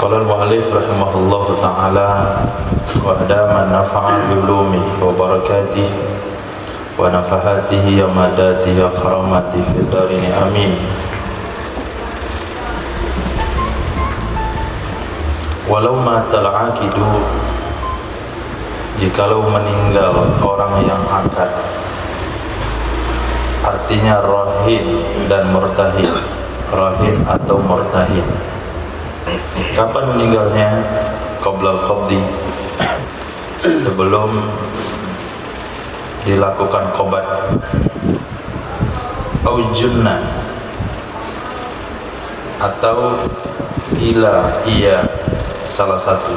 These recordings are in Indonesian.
Qala al-mu'allif rahimahullahu ta'ala wa adama nafa'a bi ulumihi wa barakatihi wa nafahatihi ya madatihi ya karamatihi fid darini amin. Walau matal aqidu, jikalau meninggal orang yang akad, artinya rahin dan murtahin, rahin atau murtahin. Kapan meninggalnya? Qabla al-qabdi, sebelum dilakukan qobat. Au junna, atau gila ia salah satu,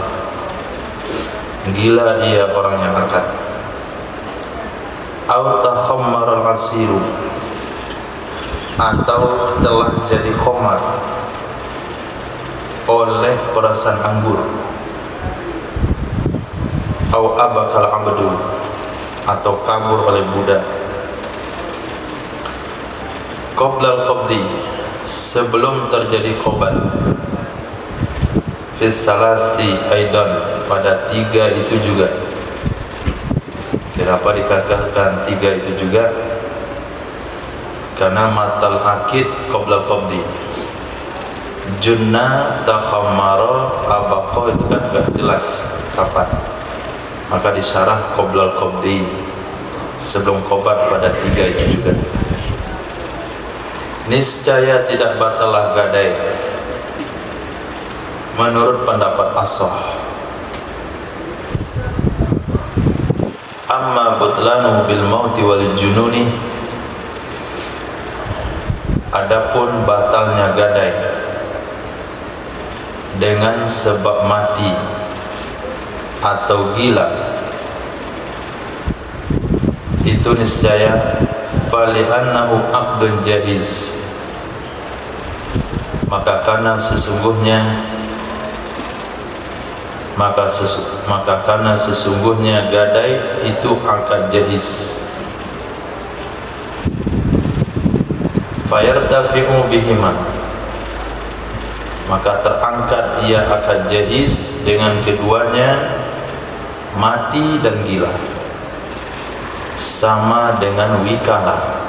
gila ia orang yang akad. Au takhammara al-asiru, atau telah jadi khamar oleh perasan anggur. Au abakal abdu, atau kabur oleh budak. Qabla al-qabdi, sebelum terjadi qobat. Fis salasi aidan, pada tiga itu juga. Kenapa dikatakan tiga itu juga? Karena matal akid qabla qabdi, junna, takhammara, abaqa itu kan gak jelas kapan. Maka disyarah qabla qabdi, sebelum qobat pada tiga itu juga. Niscaya tidak batalah gadai menurut pendapat ashah. Amma butlanu bil mauti wal jununi, adapun batalnya gadai dengan sebab mati atau gila, itu niscaya fali'annahu aqdun jaiz, maka karena sesungguhnya gadai itu akad jaiz. Fayartafi'u bihima, maka terangkat ia akad jaiz dengan keduanya, mati dan gila, sama dengan wikalah.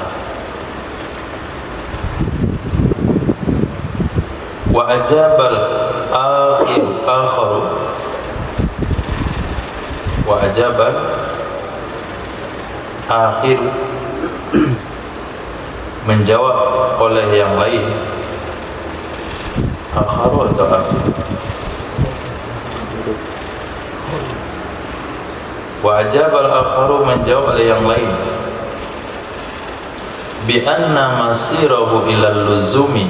Wa ajabal akharu, wa ajabal akhiru, menjawab oleh yang lain. Akharu atau akhir? Wa ajabal akharu, menjawab oleh yang lain. Bi anna masirahu ilal luzumi,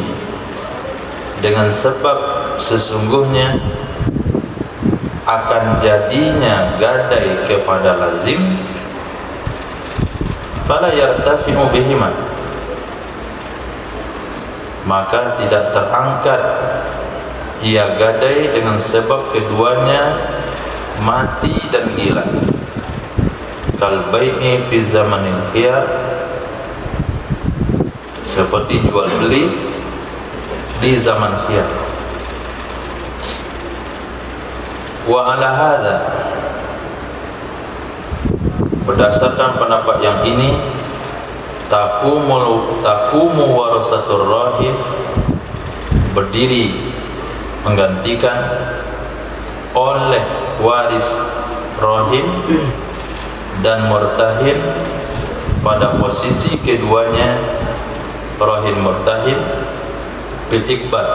dengan sebab sesungguhnya akan jadinya gadai kepada lazim. Fala yartafi'u bihima, maka tidak terangkat ia gadai dengan sebab keduanya mati dan gila. Kal bai'i fi zamanil khiyar, seperti jual beli di zaman khiyar. Wa ala hadza, berdasarkan pendapat yang ini, taqumu warasatur rahim, berdiri menggantikan oleh waris rahim dan murtahin pada posisi keduanya, rahim murtahin, bil ikbat,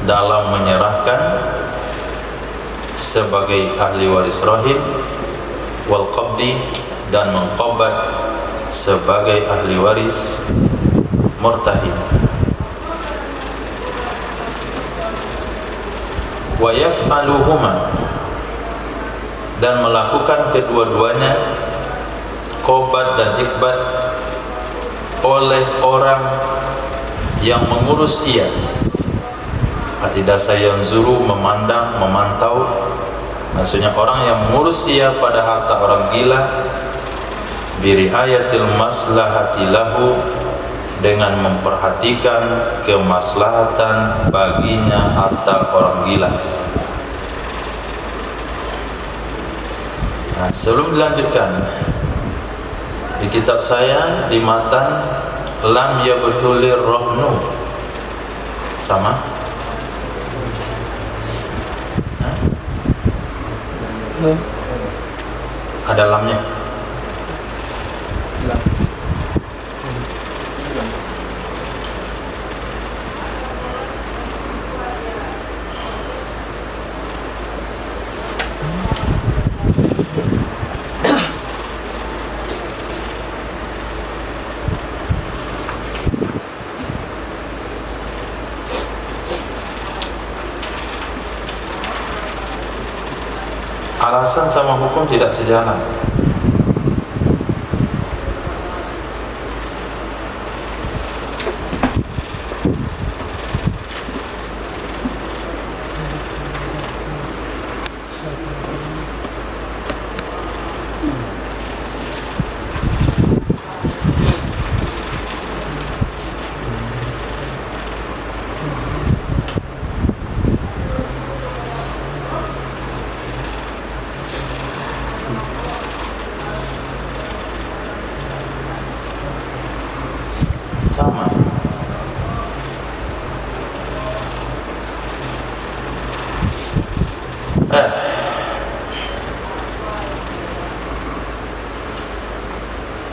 dalam menyerahkan sebagai ahli waris rahim, wal qabdi, dan mengqabat sebagai ahli waris murtahin. Wa yaf'aluhuma, dan melakukan kedua-duanya, qobat dan ikbat, oleh orang yang mengurus ia. Tidak saya yanzuru, memandang, memantau, maksudnya orang yang mengurus ia pada harta orang gila, biriayatil maslahati lahu, dengan memperhatikan kemaslahatan baginya harta orang gila. Nah, sebelum dilanjutkan, di kitab saya di matan lam yabtulir rohnu sama ada lamnya. Alasan sama hukum tidak sejalan. Sama.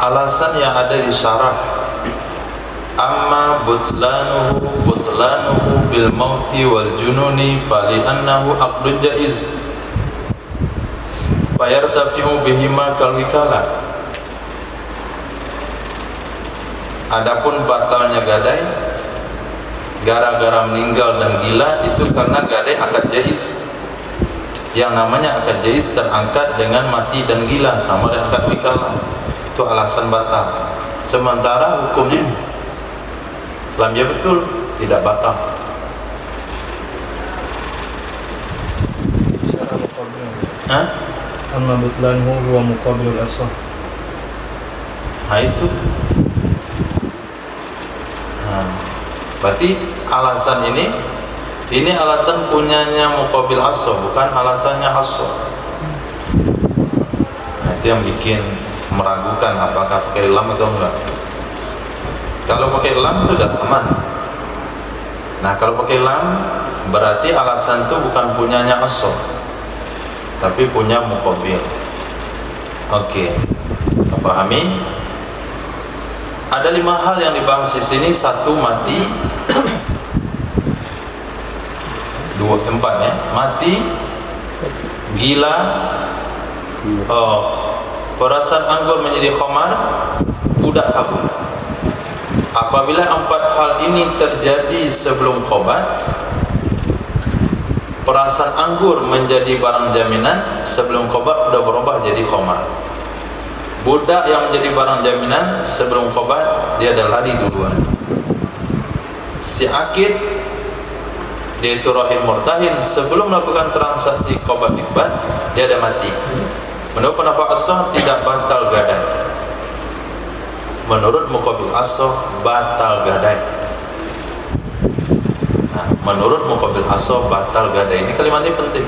Alasan yang ada di syarah, amma butlanuhu bil mauti wal jununi fali annahu aqdun jaiz fayartafi'u bihima kal wikalah. Adapun batalnya gadai gara-gara meninggal dan gila itu karena gadai akad jaiz. Yang namanya akad jaiz terangkat dengan mati dan gila, sama dengan akad wikalah. Itu alasan batal. Sementara hukumnya lam ya betul, tidak batal. Amma butlanhu huwa muqabilul asah. Nah itu. Berarti alasan ini alasan punyanya muqabil asah, bukan alasannya asah. Nah itu yang bikin meragukan apakah pakai lam atau enggak. Kalau pakai lam itu sudah aman. Nah kalau pakai lam berarti alasan itu bukan punyanya asah, tapi punya muqabil. Oke, kita pahami. Ada 5 hal yang dibahas di sini. 1, mati. 4 ya, mati, gila, perasan anggur menjadi khamar, budak kabur. Apabila 4 hal ini terjadi sebelum khobat, perasan anggur menjadi barang jaminan, sebelum khobat sudah berubah jadi khamar. Budak yang menjadi barang jaminan sebelum khobat dia dah lari duluan. Si akid dia itu rahim murtahin, sebelum melakukan transaksi khobat ikhbat dia dah mati. Menurut pendapat asah tidak batal gadai. Menurut muqabil asah batal gadai. Nah, menurut muqabil asah batal gadai. Ini kalimat ini penting.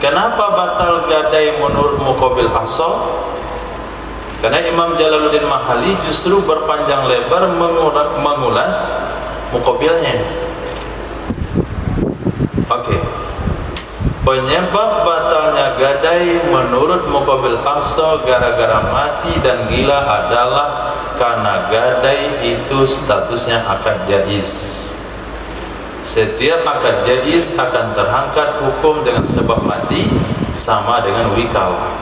Kenapa batal gadai menurut muqabil asah? Karena Imam Jalaluddin Mahali justru berpanjang lebar mengulas muqabilnya. Oke. Penyebab batalnya gadai menurut muqabil asal gara-gara mati dan gila adalah karena gadai itu statusnya akad jaiz. Setiap akad jaiz akan terangkat hukum dengan sebab mati sama dengan wikalah.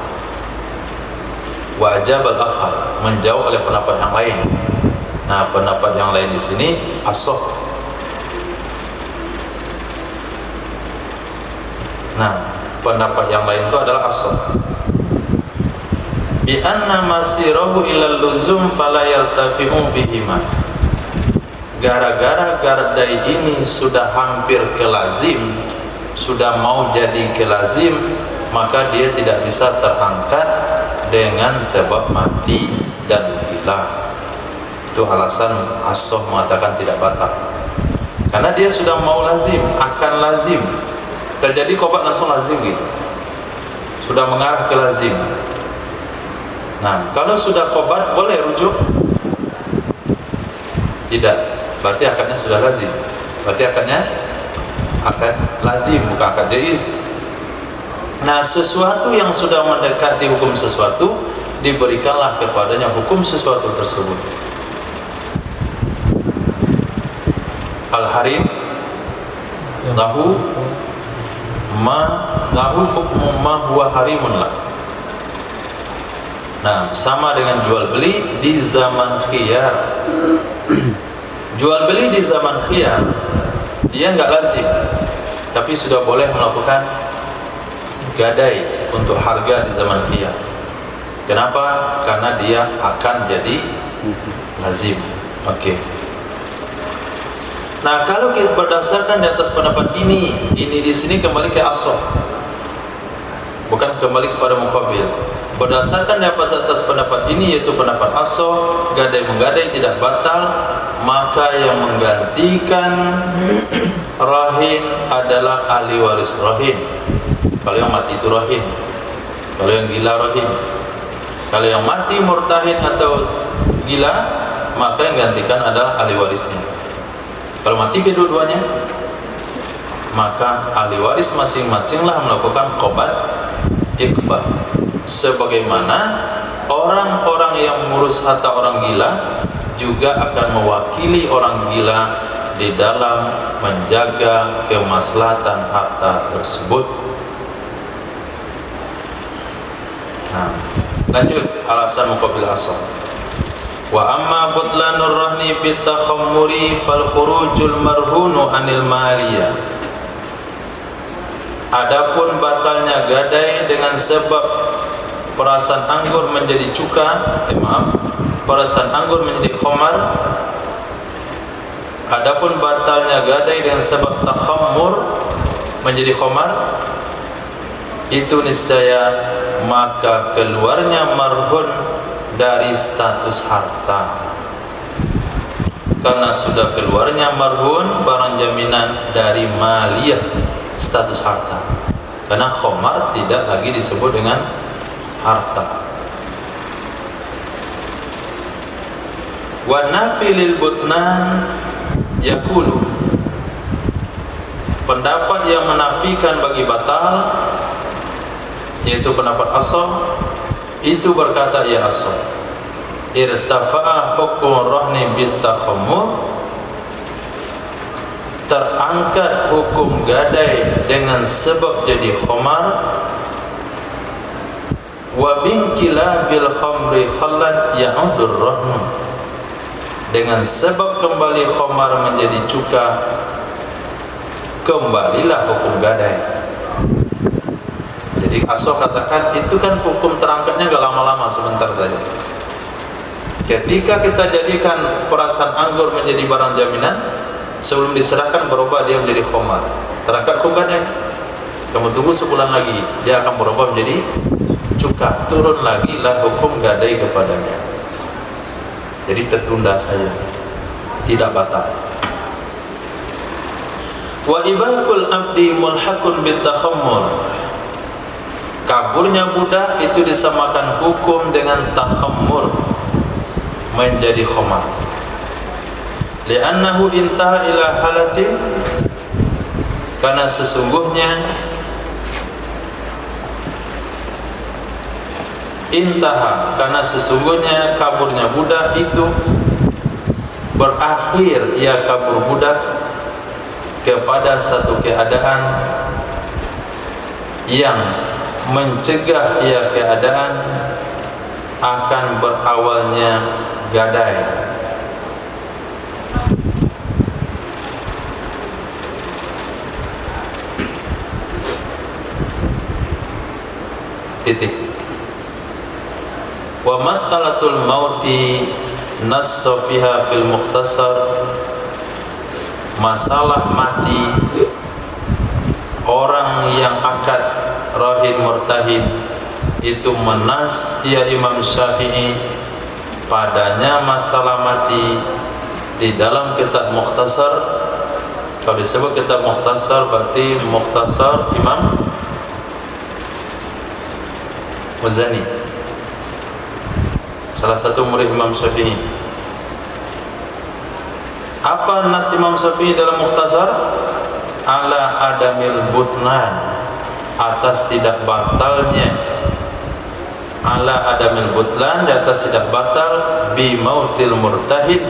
Wajib al-akhar, menjauh oleh pendapat yang lain. Nah, pendapat yang lain di sini asah. Nah, pendapat yang lain itu adalah asah. Bi anna masirahu ilal luzum fala yartafi'u bihima. Gara-gara gadai ini sudah hampir ke lazim, sudah mau jadi ke lazim, maka dia tidak bisa terangkat dengan sebab mati dan gila. Itu alasan as-sah mengatakan tidak batal, karena dia sudah mau lazim, akan lazim terjadi qobat, langsung lazim gitu, sudah mengarah ke lazim. Nah, kalau sudah qobat boleh rujuk? Tidak, berarti akadnya sudah lazim, berarti akadnya akad lazim, bukan akad jaiz. Nah, sesuatu yang sudah mendekati hukum sesuatu, diberikanlah kepadanya hukum sesuatu tersebut. Al-harim lahu hukmu ma huwa harimun lah. Nah, sama dengan jual beli di zaman khiyar. Jual beli di zaman khiyar dia enggak lazim, tapi sudah boleh melakukan gadai untuk harga di zaman khiyar. Kenapa? Karena dia akan jadi lazim. Oke. Nah, kalau kita berdasarkan di atas pendapat ini di sini kembali ke as-sah, bukan kembali kepada muqabil. Berdasarkan di atas pendapat ini, yaitu pendapat as-sah, gadai menggadai tidak batal, maka yang menggantikan rahin adalah ahli waris rahin. Kalau yang mati itu rahin, kalau yang gila rahin. Kalau yang mati murtahin atau gila, maka yang gantikan adalah ahli warisnya. Kalau mati kedua-duanya, maka ahli waris masing-masinglah melakukan qobat iqbal. Sebagaimana orang-orang yang mengurus harta orang gila juga akan mewakili orang gila di dalam menjaga kemaslahatan harta tersebut. Nah, lanjut alasan muqabil as-sah. Wa amma butlanur rahni bit takhammuri fal khurujul marhunu anil maliyah. Adapun batalnya gadai dengan sebab perasan anggur menjadi perasan anggur menjadi khamar. Adapun batalnya gadai dengan sebab takhammur menjadi khamar, itu niscaya maka keluarnya marhun dari status harta, karena sudah keluarnya marhun barang jaminan dari maliyah, status harta, karena khamar tidak lagi disebut dengan harta. Wa nafilil butnan yakulu, pendapat yang menafikan bagi batal, yaitu pendapat as-sah, itu berkata ya as-sah, irtafa'a hukum rahni bit takhammur, terangkat hukum gadai dengan sebab jadi khamar, wa binkila bil khamri khallan ya'udur rahnu, dengan sebab kembali khamar menjadi cuka, kembalilah hukum gadai. Jadi as-sah katakan itu kan hukum terangkatnya gak lama-lama, sebentar saja. Ketika kita jadikan perasan anggur menjadi barang jaminan, sebelum diserahkan berubah dia menjadi khamar, terangkat hukum gadai. Kamu tunggu sebulan lagi, dia akan berubah menjadi cuka, turun lagi lah hukum gadai kepadanya. Jadi tertunda saja, tidak batal. Wa ibahul abdi mulhaqun bit takhammur, kaburnya budak itu disamakan hukum dengan takhammur, menjadi khamar. Li'annahu intaha ila halatin, karena sesungguhnya intaha, karena sesungguhnya kaburnya budak itu berakhir, ia kabur budak kepada satu keadaan yang mencegah ia keadaan akan berawalnya gadai. Titik. Wa mas'alatul mauti nassa fiha fil mukhtasar, masalah mati orang yang akad rahin murtahid itu menas ya Imam Syafi'i padanya masalah mati di dalam kitab Mukhtasar. Kalau disebut kitab Mukhtasar berarti Mukhtasar Imam Muzani, salah satu murid Imam Syafi'i. Apa nas Imam Syafi'i dalam Mukhtasar? Ala adamil butlan, atas tidak batalnya, ala adamil butlan, di atas tidak batal, bi mautil murtahid,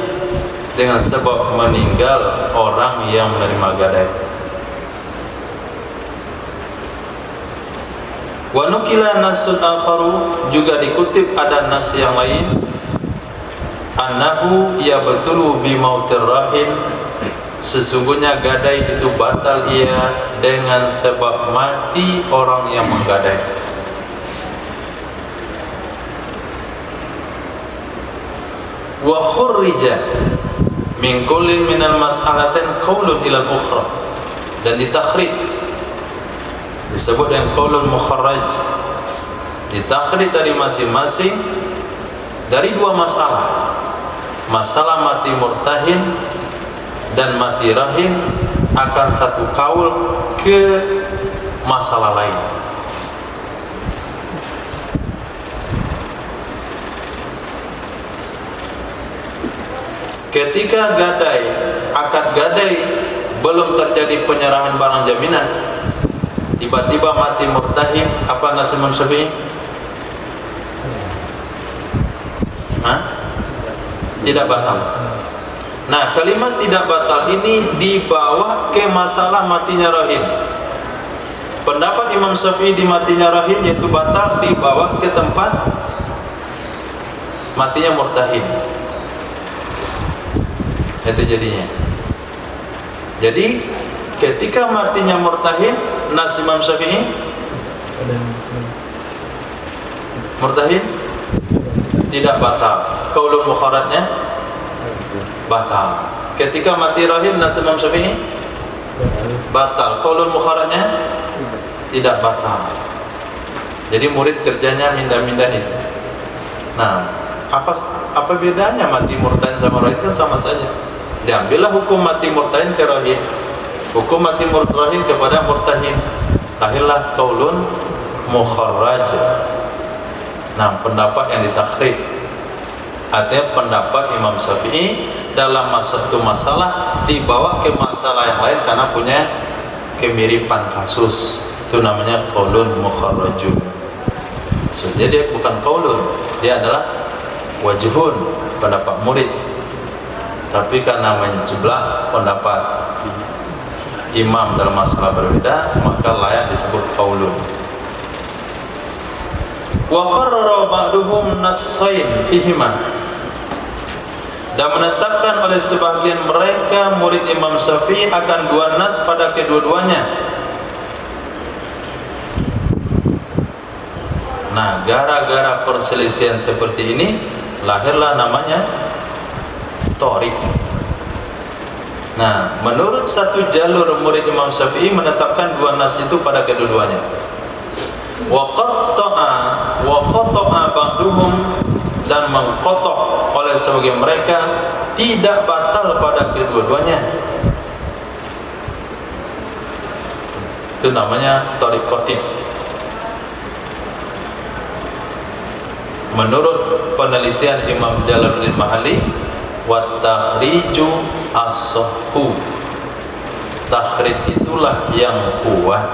dengan sebab meninggal orang yang menerima gadai. Wa nukila nasun akharu, juga dikutip ada nas yang lain, annahu yabtulu bi mautir rahin, sesungguhnya gadai itu batal ia dengan sebab mati orang yang menggadai. Wa khurrija min kulli minal mas'alatin qaulun ila al-ukhra, dan ditakhrij, disebut dengan qaulun mukharraj, ditakhrij dari masing-masing dari dua masalah, masalah mati murtahin dan mati rahin, akan satu kaul ke masalah lain. Ketika gadai, akad gadai belum terjadi penyerahan barang jaminan, tiba-tiba mati murtahin, apa nas Imam Syafi'i? Tidak batal. Nah, kalimat tidak batal ini dibawa ke masalah matinya rahin. Pendapat Imam Syafi'i di matinya rahin yaitu batal, dibawa ke tempat matinya murtahin. Itu jadinya. Jadi ketika matinya murtahin, nas Imam Syafi'i murtahin tidak batal. Qaulul mukharrajnya batal. Ketika mati rahim, nas Imam Syafi'i batal. Qaulul mukharrajnya tidak batal. Jadi murid kerjanya mindah-mindah itu. Nah, apa bedanya mati murtahin sama rahim? Kan sama saja. Diambillah hukum mati murtahin ke rahim, hukum mati murtahin kepada murtahin. Lahirlah qaulun mukharraj. Nah, pendapat yang ditakhrij, artinya pendapat Imam Syafi'i dalam satu masalah dibawa ke masalah yang lain karena punya kemiripan kasus. Itu namanya qaulun mukharrajun. Sebenarnya dia bukan qaulun, dia adalah wajhun, pendapat murid. Tapi karena menjeblak pendapat imam dalam masalah berbeda, maka layak disebut qaulun. Wa qarrara ba'duhum nassain fihima, dan menetapkan oleh sebagian mereka murid Imam Syafi'i akan dua nas pada kedua-duanya. Nah, gara-gara perselisihan seperti ini lahirlah namanya Thoriq. Nah, menurut satu jalur murid Imam Syafi'i menetapkan dua nas itu pada kedua-duanya. Wa qata'a ba'duhum, dan mengkotok oleh sebagian mereka tidak batal pada kedua-duanya. Itu namanya Thoriq qati'. Menurut penelitian Imam Jalaluddin Mahalli, wa takhriju as-sahhu, takhrij itulah yang kuat.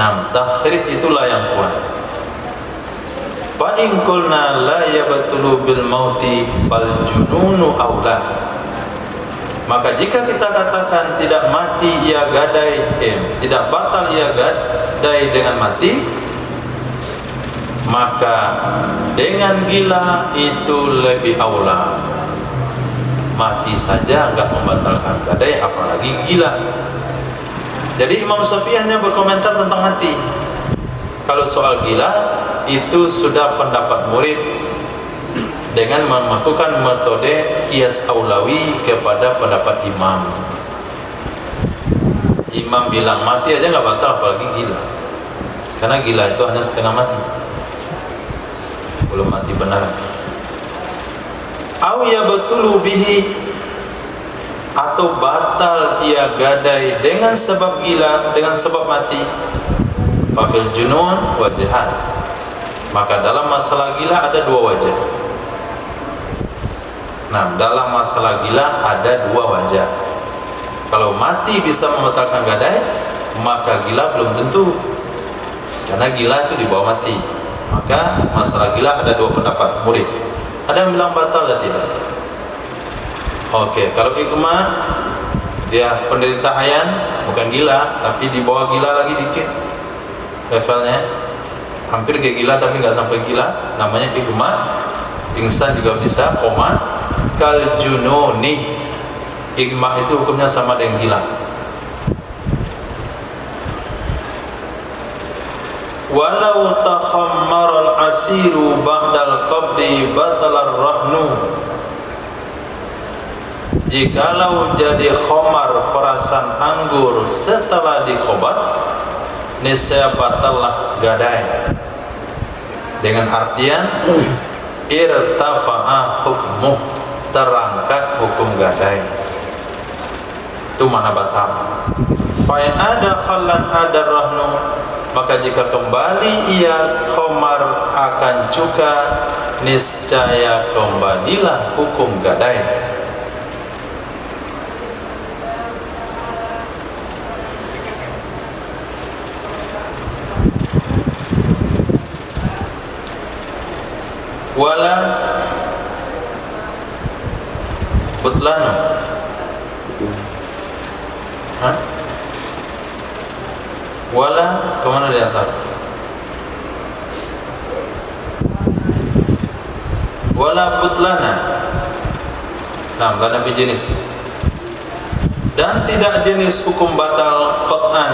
Nah, takhrij itulah yang kuat. Fa in qulna la yabtulu bil mauti bal jununu aula, maka jika kita katakan tidak mati ia gadai, tidak batal ia gadai dengan mati, maka dengan gila itu lebih aula. Mati saja enggak membatalkan gadai, apalagi gila. Jadi Imam Syafi'i hanya berkomentar tentang mati. Kalau soal gila itu sudah pendapat murid dengan melakukan metode qiyas aulawi kepada pendapat imam. Imam bilang mati aja nggak batal, apalagi gila. Karena gila itu hanya setengah mati. belum mati benar. Au yabtulu bihi, atau batal ia gadai dengan sebab gila, dengan sebab mati. Fafil junun wajahan, maka dalam masalah gila ada dua wajah. Nah, dalam masalah gila ada dua wajah. Kalau mati bisa membatalkan gadai, maka gila belum tentu, karena gila itu dibawa mati. Maka masalah gila ada dua pendapat murid. Ada yang bilang batal atau tidak. Oke, kalau igma dia penderita ayan, bukan gila, tapi di bawah gila lagi dikit levelnya, hampir kayak gila tapi nggak sampai gila, namanya igma. Pingsan juga bisa, koma. Kal jununi, igma itu hukumnya sama dengan gila. Walau takhammara al-asiru ba'dal qabdi batalar rahnu, jikalau jadi khomar perasan anggur setelah dikobat, niscaya batallah gadai. Dengan artian irtafa'a hukmuh, terangkat hukum gadai. Itu mana batal. Fa'in ada khalan ada rahnu, maka jika kembali ia khomar akan cuka, niscaya kembalilah hukum gadai. Wala butlanu, wala kemana di atas? Wala butlana, nah lana jenis, dan tidak jenis hukum batal qat'an.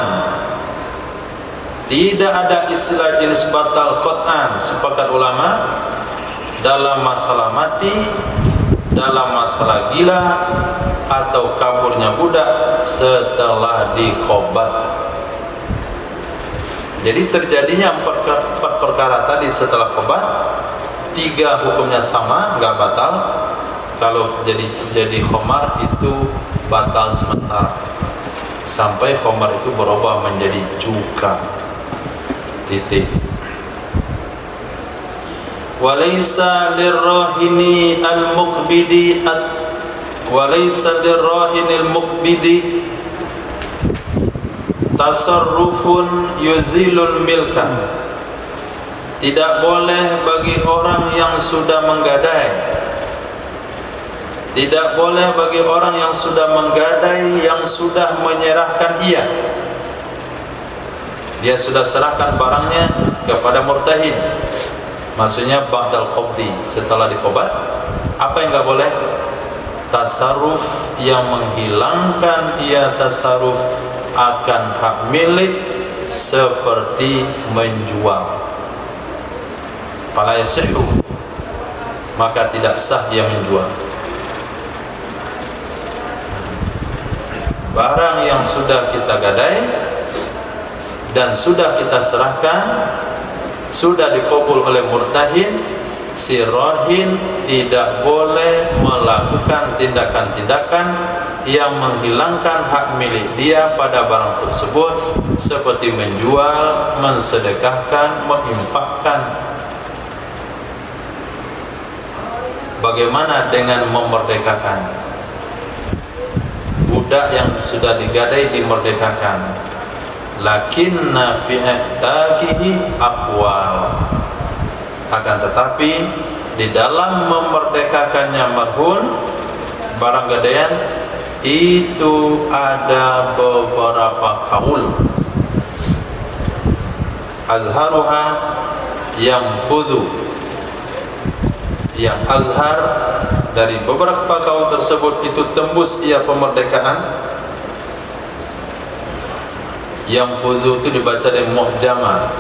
Tidak ada istilah jenis batal qat'an, sepakat ulama, dalam masalah mati, dalam masalah gila, atau kaburnya budak setelah dikobat. Jadi terjadinya empat perkara tadi setelah kobat, tiga hukumnya sama, nggak batal. Kalau jadi khomar itu batal sementara, sampai khomar itu berubah menjadi cuka. Titik. Walaysa lirrahini al-muqbidi walaysa lirrahini al-muqbidi tasarrufun yuzilul milka. Tidak boleh bagi orang yang sudah menggadai, tidak boleh bagi orang yang sudah menggadai, yang sudah menyerahkan dia sudah serahkan barangnya kepada murtahin, maksudnya ba'dal qabdi, setelah dikobat. Apa yang enggak boleh? Tasarruf yang menghilangkan ia tasarruf akan hak milik, seperti menjual. Fala yasihu, maka tidak sah dia menjual. Barang yang sudah kita gadai dan sudah kita serahkan, sudah dikabul oleh murtahin, si rahin tidak boleh melakukan tindakan-tindakan yang menghilangkan hak milik dia pada barang tersebut, seperti menjual, mensedekahkan, menginfakkan. Bagaimana dengan memerdekakan? Budak yang sudah digadai dimerdekakan, lakinna fi i'taqihi aqwal, akan tetapi di dalam memerdekakannya marhun, barang gadaian itu ada beberapa kaul. Azharuha yang fudu, yang azhar dari beberapa kaul tersebut itu tembus ia pemerdekaan. Yang fudu itu dibaca dengan mu'jamah,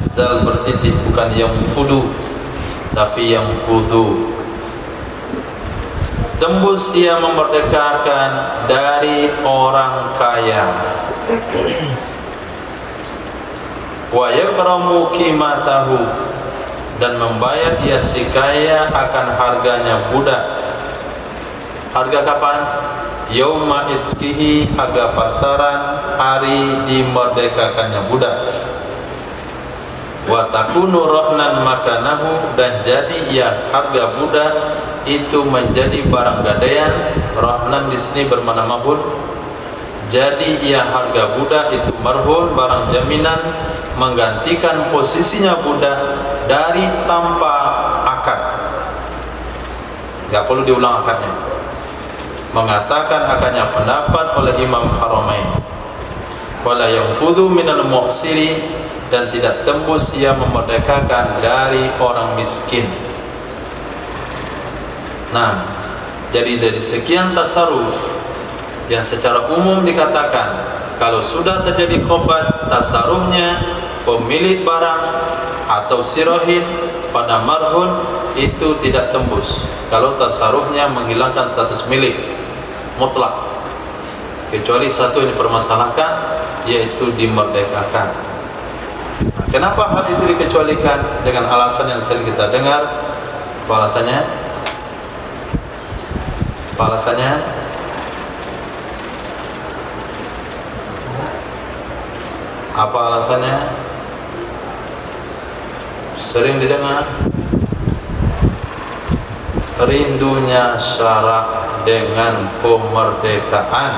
zal bertitik, bukan yang fudu, tapi yang fudu. Tembus ia memerdekakan dari orang kaya. Wa yakramu qimatahu, dan membayar ia si kaya akan harganya budak. Harga kapan? Yauma itzkihi, harga pasaran hari dimerdekakannya budak. Wa takunu rahnan makanahu, dan jadi ia harga budak itu menjadi barang gadaian. Rahnan di sini bermakna mahun. Jadi ia harga budak itu marhun, barang jaminan, menggantikan posisinya budak dari tanpa akad. Enggak perlu diulang akadnya. Mengatakan akadnya pendapat oleh Imam Haramain. Wala yanfudhu minal mu'siri, dan tidak tembus ia memerdekakan dari orang miskin. Nah, jadi dari sekian tasarruf yang secara umum dikatakan kalau sudah terjadi khobat, tasarrufnya pemilik barang atau sirohin pada marhun itu tidak tembus kalau tasarrufnya menghilangkan status milik mutlak, kecuali satu yang dipermasalahkan, yaitu dimerdekakan. Nah, kenapa hal itu dikecualikan? Dengan alasan yang sering kita dengar. Apa alasannya? Apa alasannya? Apa alasannya? Sering didengar. Rindunya syarak dengan pemerdekaan.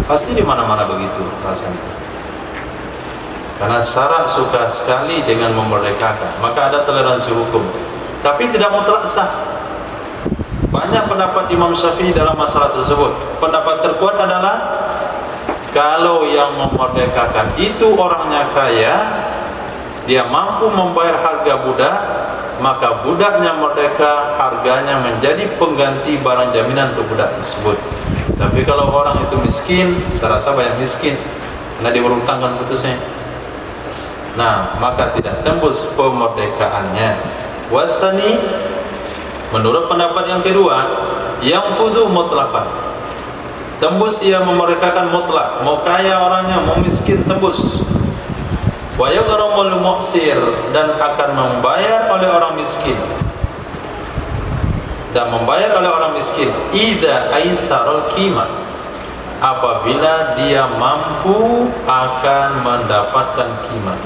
Pasti di mana-mana begitu rasanya. Karena syarak suka sekali dengan memerdekakan, maka ada toleransi hukum. Tapi tidak mutlak sah. Banyak pendapat Imam Syafi'i dalam masalah tersebut. Pendapat terkuat adalah kalau yang memerdekakan itu orangnya kaya, dia mampu membayar harga budak, maka budaknya merdeka, harganya menjadi pengganti barang jaminan untuk budak tersebut. Tapi kalau orang itu miskin, saya rasa banyak miskin karena dia berhutang putusnya. Nah, maka tidak tembus pemerdekaannya. Wasani, menurut pendapat yang kedua, yang fudu mutlaqan, tembus ia memerdekakan mutlak. Mau kaya orangnya, mau miskin, tembus. Wa yaghramul mu'sir, dan akan membayar oleh orang miskin, dan membayar oleh orang miskin idza aisarul qimah, apabila dia mampu akan mendapatkan qimah,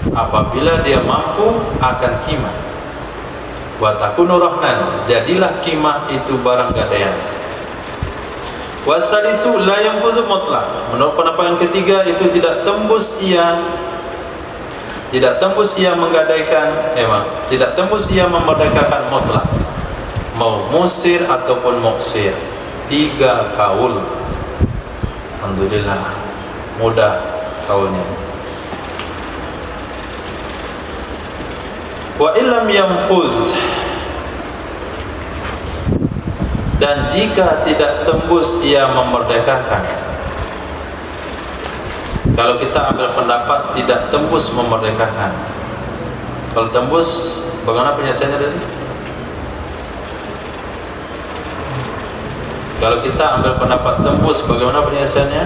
apabila dia mampu akan qimah. Wa takunu rahnan, jadilah qimah itu barang gadaian. Wasalisu la yanfuzu mutlaq, menurut pendapat yang ketiga itu tidak tembus ia menggadaikan, tidak tembus ia memerdekakan mutlak, mau musir ataupun muksir. 3 kaul. Alhamdulillah mudah kaulnya. Wa illam yanfuz, dan jika tidak tembus ia memerdekakan. Kalau kita ambil pendapat tidak tembus memerdekakan, kalau tembus, bagaimana penyelesaiannya tadi? Kalau kita ambil pendapat tembus, bagaimana penyelesaiannya?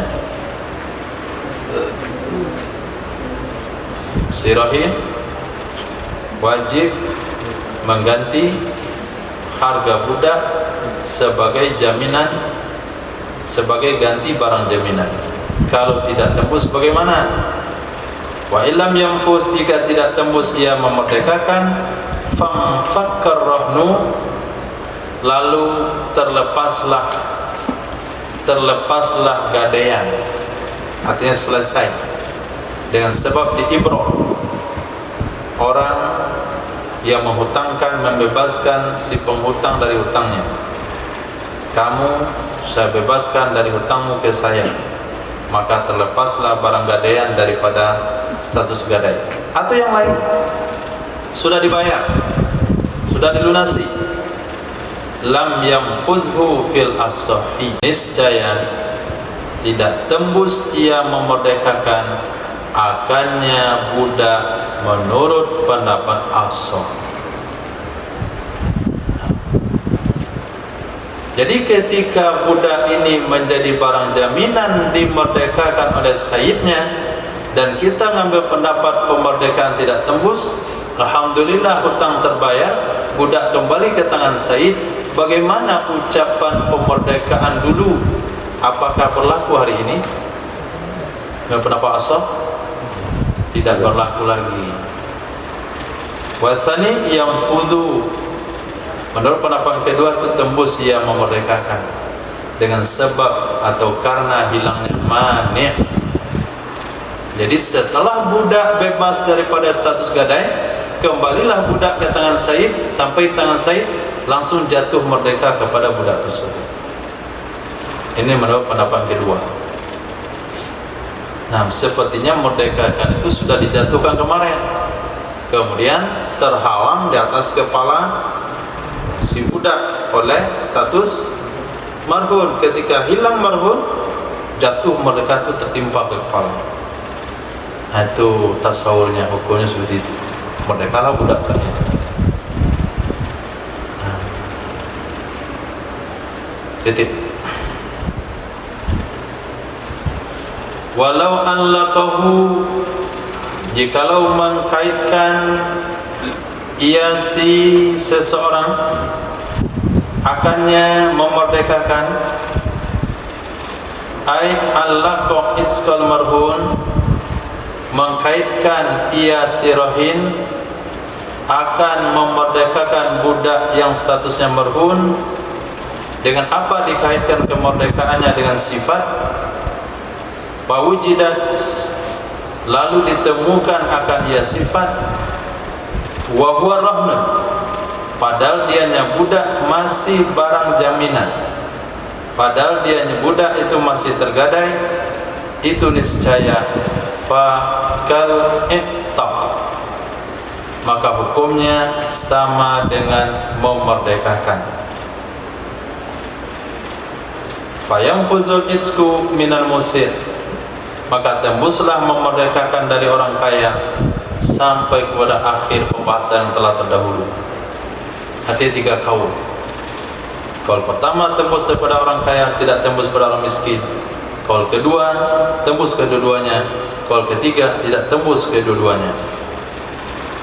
Sirohin wajib mengganti harga budak sebagai jaminan, sebagai ganti barang jaminan. Kalau tidak tembus bagaimana? Wa illam yanfus, jika tidak tembus ia memerdekakan, famfakkar rahnu, lalu terlepaslah gadaian, artinya selesai dengan sebab diibrah. Orang yang menghutangkan membebaskan si penghutang dari hutangnya. Kamu, saya bebaskan dari hutangmu ke saya, maka terlepaslah barang gadaian daripada status gadai. Atau yang lain, sudah dibayar, sudah dilunasi, lam yanfuzhu fil as-sahih, niscaya tidak tembus ia memerdekakan akannya budak menurut pendapat as-sahih. Jadi ketika budak ini menjadi barang jaminan dimerdekakan oleh sayyidnya, dan kita ngambil pendapat pemerdekaan tidak tembus, Alhamdulillah hutang terbayar, budak kembali ke tangan Said. Bagaimana ucapan pemerdekaan dulu? Apakah berlaku hari ini? Yang pendapat asal tidak berlaku lagi. Wasani yang fudu, menurut pendapat kedua itu tembus ia memerdekakan dengan sebab atau karena hilangnya mani'. Jadi setelah budak bebas daripada status gadai, kembalilah budak ke tangan Said. Sampai tangan Said langsung jatuh merdeka kepada budak tersebut. Ini menurut pendapat kedua. Nah, sepertinya merdekakan itu sudah dijatuhkan kemarin, kemudian terhalang di atas kepala si budak oleh status marhun. Ketika hilang marhun, jatuh merdeka itu tertimpa ke kepala. Nah, itu tasawurnya, hukumnya seperti itu. Merdekalah budak saat itu. Nah, titik. Walau anlaqahu, jikalau mengkaitkan ia si seseorang akannya memerdekakan, ai allaqa itqal marhun, mengkaitkan ia si rahin akan memerdekakan budak yang statusnya marhun. Dengan apa dikaitkan kemerdekaannya? Dengan sifat. Wawujidat, lalu ditemukan akan ia sifat. Wa huwa rahnun, padahal dianya budak masih barang jaminan, padahal dianya budak itu masih tergadai. Itu niscaya fakal ittaq, maka hukumnya sama dengan memerdekakan. Fayamfuzul itsku minal musir, maka tembuslah memerdekakan dari orang kaya sampai kepada akhir pembahasan yang telah terdahulu. Hati tiga kaul. Kaul pertama tembus kepada orang kaya, tidak tembus kepada orang miskin. Kaul kedua tembus kedua-duanya. Kaul ketiga tidak tembus kedua-duanya.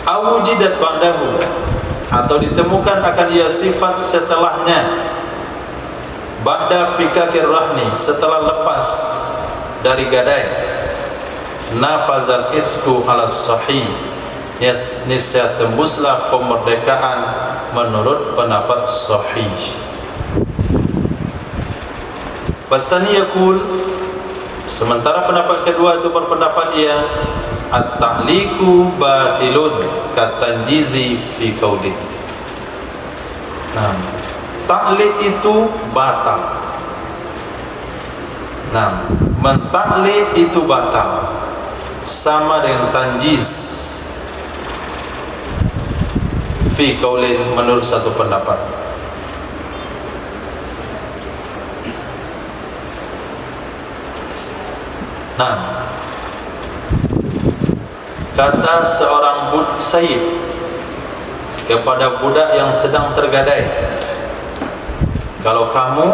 Awujidat ba'dahu, atau ditemukan akan ia sifat setelahnya. Ba'da fikakir rahni, setelah lepas dari gadai. Nafazal itsku ala sahih, niscaya tembuslah pemerdekaan menurut pendapat sahih. Wasani yakul, sementara pendapat kedua itu berpendapat ia at-ta'liqu batilun katanjizi fi qauli. Nah, ta'liq itu batal. Nah, mentaklik itu batal, sama dengan tanjiz fi qaulin, menurut satu pendapat. Nah, kata seorang sayyid kepada budak yang sedang tergadai, kalau kamu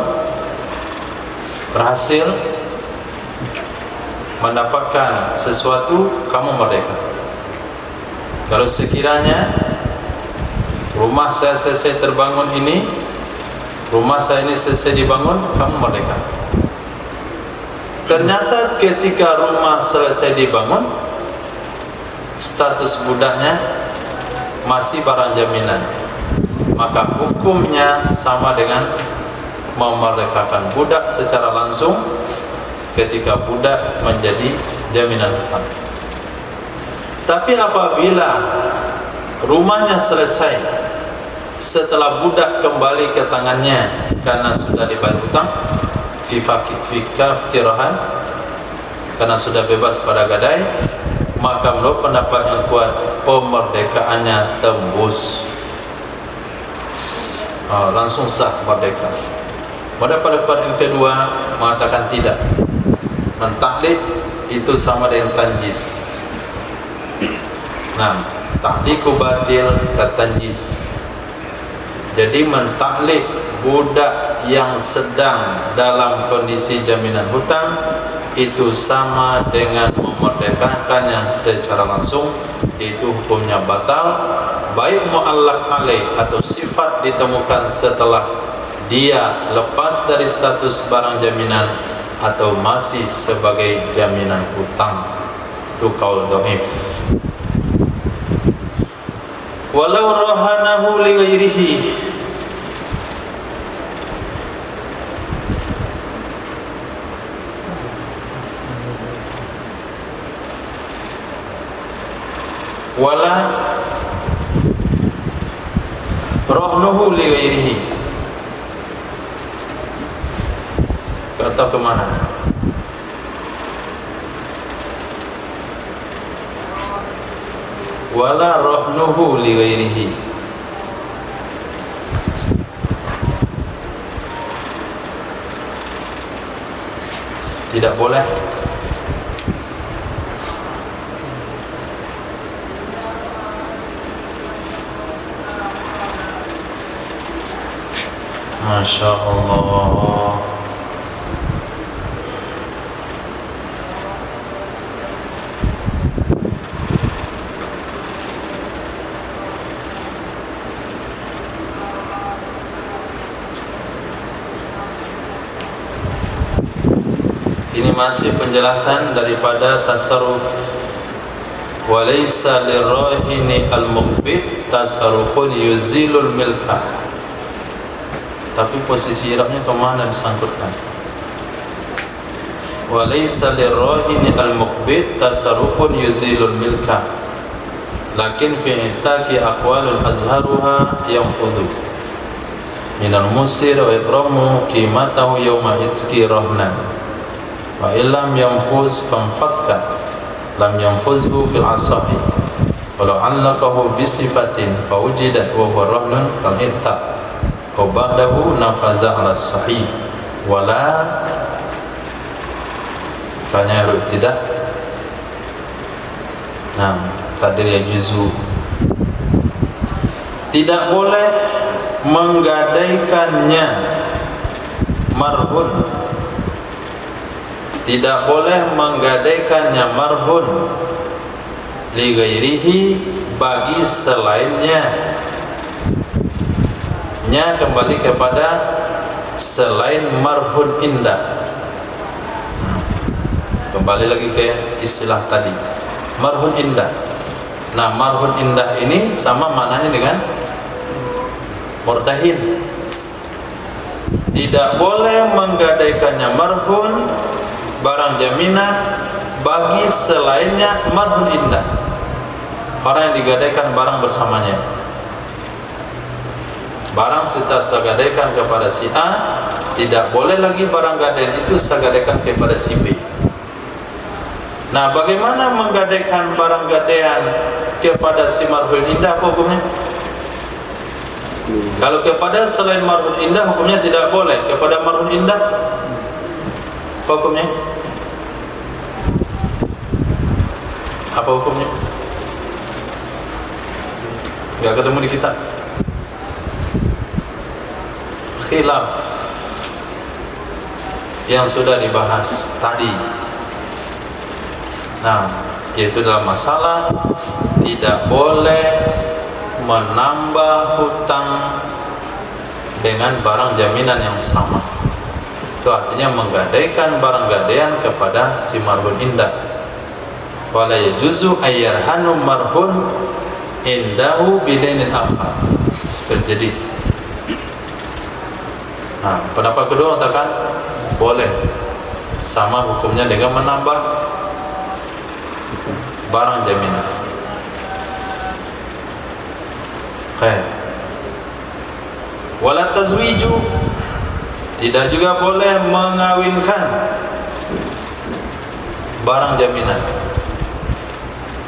berhasil mendapatkan sesuatu, kamu merdeka. Kalau sekiranya rumah saya selesai terbangun ini, rumah saya ini selesai dibangun, kamu merdeka. Ternyata ketika rumah selesai dibangun, status budaknya masih barang jaminan, maka hukumnya sama dengan memerdekakan budak secara langsung ketika budak menjadi jaminan hutang. Tapi apabila rumahnya selesai setelah budak kembali ke tangannya karena sudah dibayar hutang, fikirahan, karena sudah bebas pada gadai, maka menurut pendapat yang kuat pemerdekaannya tembus, langsung sah merdeka. Pada pendapat yang kedua mengatakan tidak, mentaklik itu sama dengan tanjis. Nah, takliku batil dan tanjis. Jadi mentaklik budak yang sedang dalam kondisi jaminan hutang itu sama dengan memerdekakannya secara langsung, itu hukumnya batal, baik mu'allaq alaih atau sifat ditemukan setelah dia lepas dari status barang jaminan atau masih sebagai jaminan hutang. Itu qaul dhaif. Walau rahanahu li ghairihi, wala rahnuhu li ghairihi, atau kemana? Wala rahnuhu li ghairihi, tidak boleh. Masya Allah. Ini masih penjelasan daripada tasarruf. Walaysa lirrahini al-muqbid tasarrufun yuzilul milka. Tapi posisi i'rabnya kemana disangkutkan? Walaysa lirrahini al-muqbid tasarrufun yuzilul milka, lakin fi itaqi aqwalul azharuha yanqudu minal musir wa ikramu qimatahu yawma itzki rahnan wa illam yanfuz fanfakka lam yanfuzhu fil asahi walau allaqahu bisifatin fawujidat wa huwa rahnun kal ittaq wa ba'dahu nafaza ala sahih wala kanya tidak. Nah, takdir ya juzu, tidak boleh menggadaikannya marhun, tidak boleh menggadaikannya marhun li ghairihi, bagi selainnya. Nya kembali kepada selain marhun indah. Kembali lagi ke istilah tadi, marhun indah. Nah, marhun indah ini sama maknanya dengan murtahin. Tidak boleh menggadaikannya marhun, barang jaminan, bagi selainnya marhun indah, orang yang digadaikan barang bersamanya. Barang kita sagadaikan kepada si A, tidak boleh lagi barang gadaian itu sagadaikan kepada si B. Nah, bagaimana menggadaikan barang gadaian kepada si marhun indah, apa hukumnya? Kalau kepada selain marhun indah hukumnya tidak boleh, kepada marhun indah apa hukumnya? Apa hukumnya? Enggak ketemu di kitab. Khilaf yang sudah dibahas tadi. Nah, yaitu dalam masalah tidak boleh menambah hutang dengan barang jaminan yang sama. Itu artinya menggadaikan barang gadaian kepada si marhun indah. Wala yajuzu ayyarhanu marhun indahu bidainin akhar. Terjadi. Nah, pendapat kedua mengatakan boleh, sama hukumnya dengan menambah barang jaminan. Khair. Wala tazwiju, tidak juga boleh mengawinkan barang jaminan.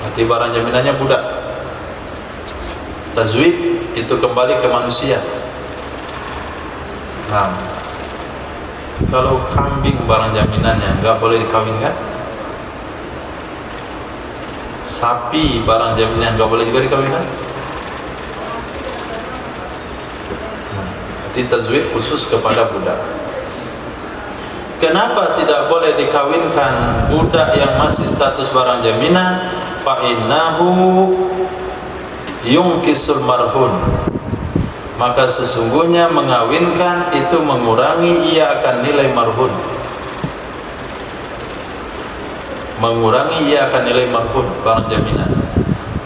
Berarti barang jaminannya budak. Tazwij itu kembali ke manusia. Nah, kalau kambing barang jaminannya enggak boleh dikawinkan. Sapi barang jaminan enggak boleh juga dikawinkan. Nah, tazwij khusus kepada budak. Kenapa tidak boleh dikawinkan budak yang masih status barang jaminan? Fa innahu yungkisul marhun, maka sesungguhnya mengawinkan itu mengurangi ia akan nilai marhun, mengurangi ia akan nilai marhun barang jaminan.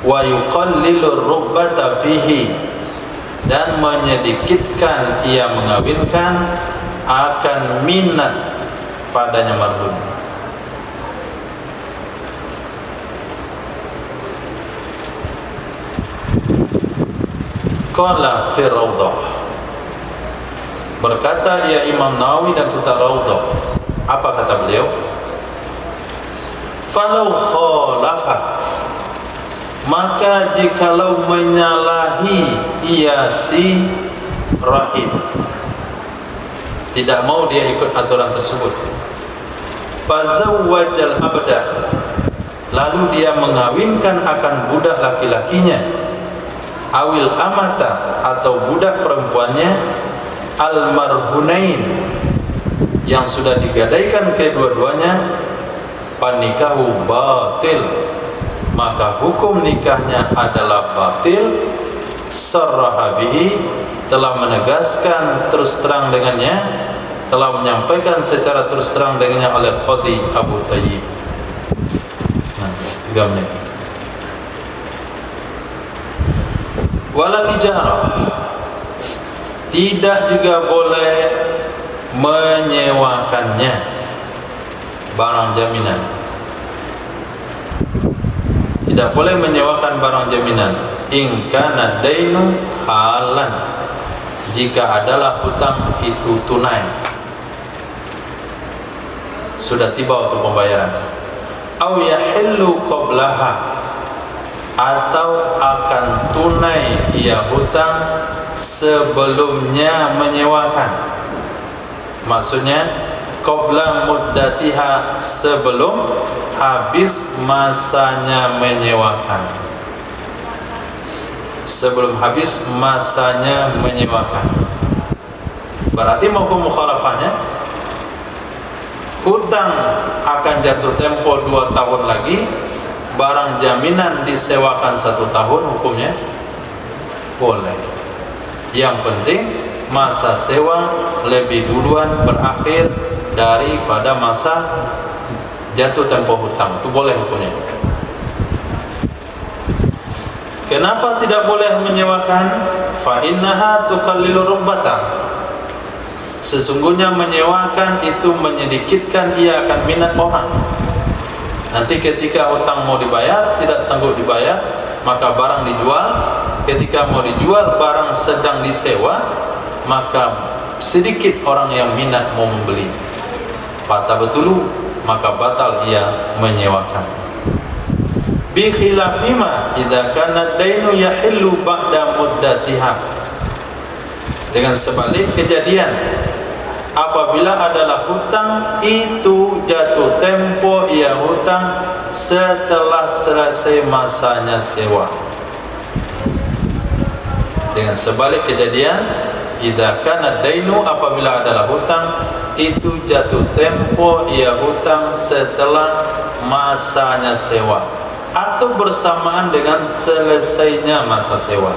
Wa yuqallilur rubbata fihi, dan menyedikitkan ia mengawinkan akan minat padanya marhun. Qala fi Rawdah, berkata ya Imam Nawawi dan kita Rawdah, apa kata beliau? Falau khalafat, maka jikalau menyalahi ia si rahib, tidak mau dia ikut aturan tersebut, fazawwajal abda, lalu dia mengawinkan akan budak laki-lakinya, awil amata, atau budak perempuannya, al-marhunain, yang sudah digadaikan kedua-duanya, panikahu batil, maka hukum nikahnya adalah batil. Sarraha bihi, telah menegaskan terus terang dengannya, telah menyampaikan secara terus terang dengannya oleh Qadhi Abu Tayyib. 3 menit. Walal ijarah, tidak juga boleh menyewakannya barang jaminan, tidak boleh menyewakan barang jaminan. In kana dainu halan, jika adalah hutang itu tunai, sudah tiba waktu pembayaran. Aw yahillu qablaha, atau akan tunai ia hutang sebelumnya menyewakan. Maksudnya qabla muddatiha, sebelum habis masanya menyewakan, sebelum habis masanya menyewakan. Berarti mafhum mukhalafahnya, hutang akan jatuh tempo 2 tahun lagi, barang jaminan disewakan 1 tahun, hukumnya boleh. Yang penting masa sewa lebih duluan berakhir daripada masa jatuh tempo hutang, itu boleh hukumnya. Kenapa tidak boleh menyewakan? Fa innaha tuqallilu rubbata, sesungguhnya menyewakan itu menyedikitkan ia akan minat orang. Nanti ketika hutang mau dibayar, tidak sanggup dibayar, maka barang dijual. Ketika mau dijual, barang sedang disewa, maka sedikit orang yang minat mau membeli. Fata betulu, maka batal ia menyewakan. Bi khilafima idza kana dainu yahillu ba'da muddatiha, dengan sebalik kejadian apabila adalah hutang itu jatuh tempo ia hutang setelah selesai masanya sewa. Dengan sebalik kejadian idza kana dainu, apabila adalah hutang itu jatuh tempo ia hutang setelah masanya sewa atau bersamaan dengan selesainya masa sewa,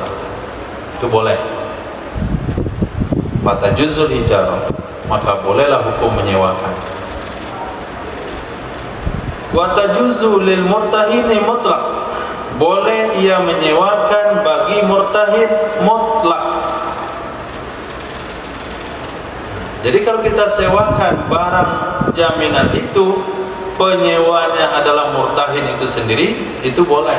itu boleh. Mata juzul ijarah, maka bolehlah hukum menyewakan. Wa tajuzu lil murtahini mutlaq, boleh ia menyewakan bagi murtahid mutlak. Jadi kalau kita sewakan barang jaminan itu, penyewanya adalah murtahin itu sendiri, itu boleh.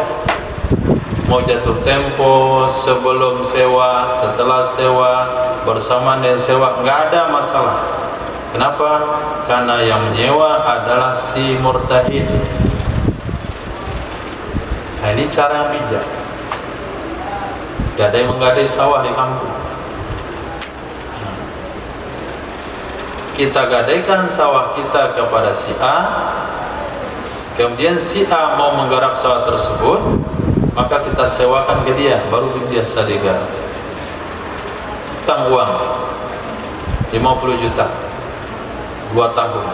Mau jatuh tempo, sebelum sewa, setelah sewa, bersamaan dengan sewa, nggak ada masalah. Kenapa? Karena yang menyewa adalah si murtahin. Nah, ini cara yang bijak. Gadai menggadai sawah di kampung, kita gadaikan sawah kita kepada si A, kemudian si A mau menggarap sawah tersebut, maka kita sewakan ke dia, baru biasa digarap. Utang uang 50 juta, 2 tahun.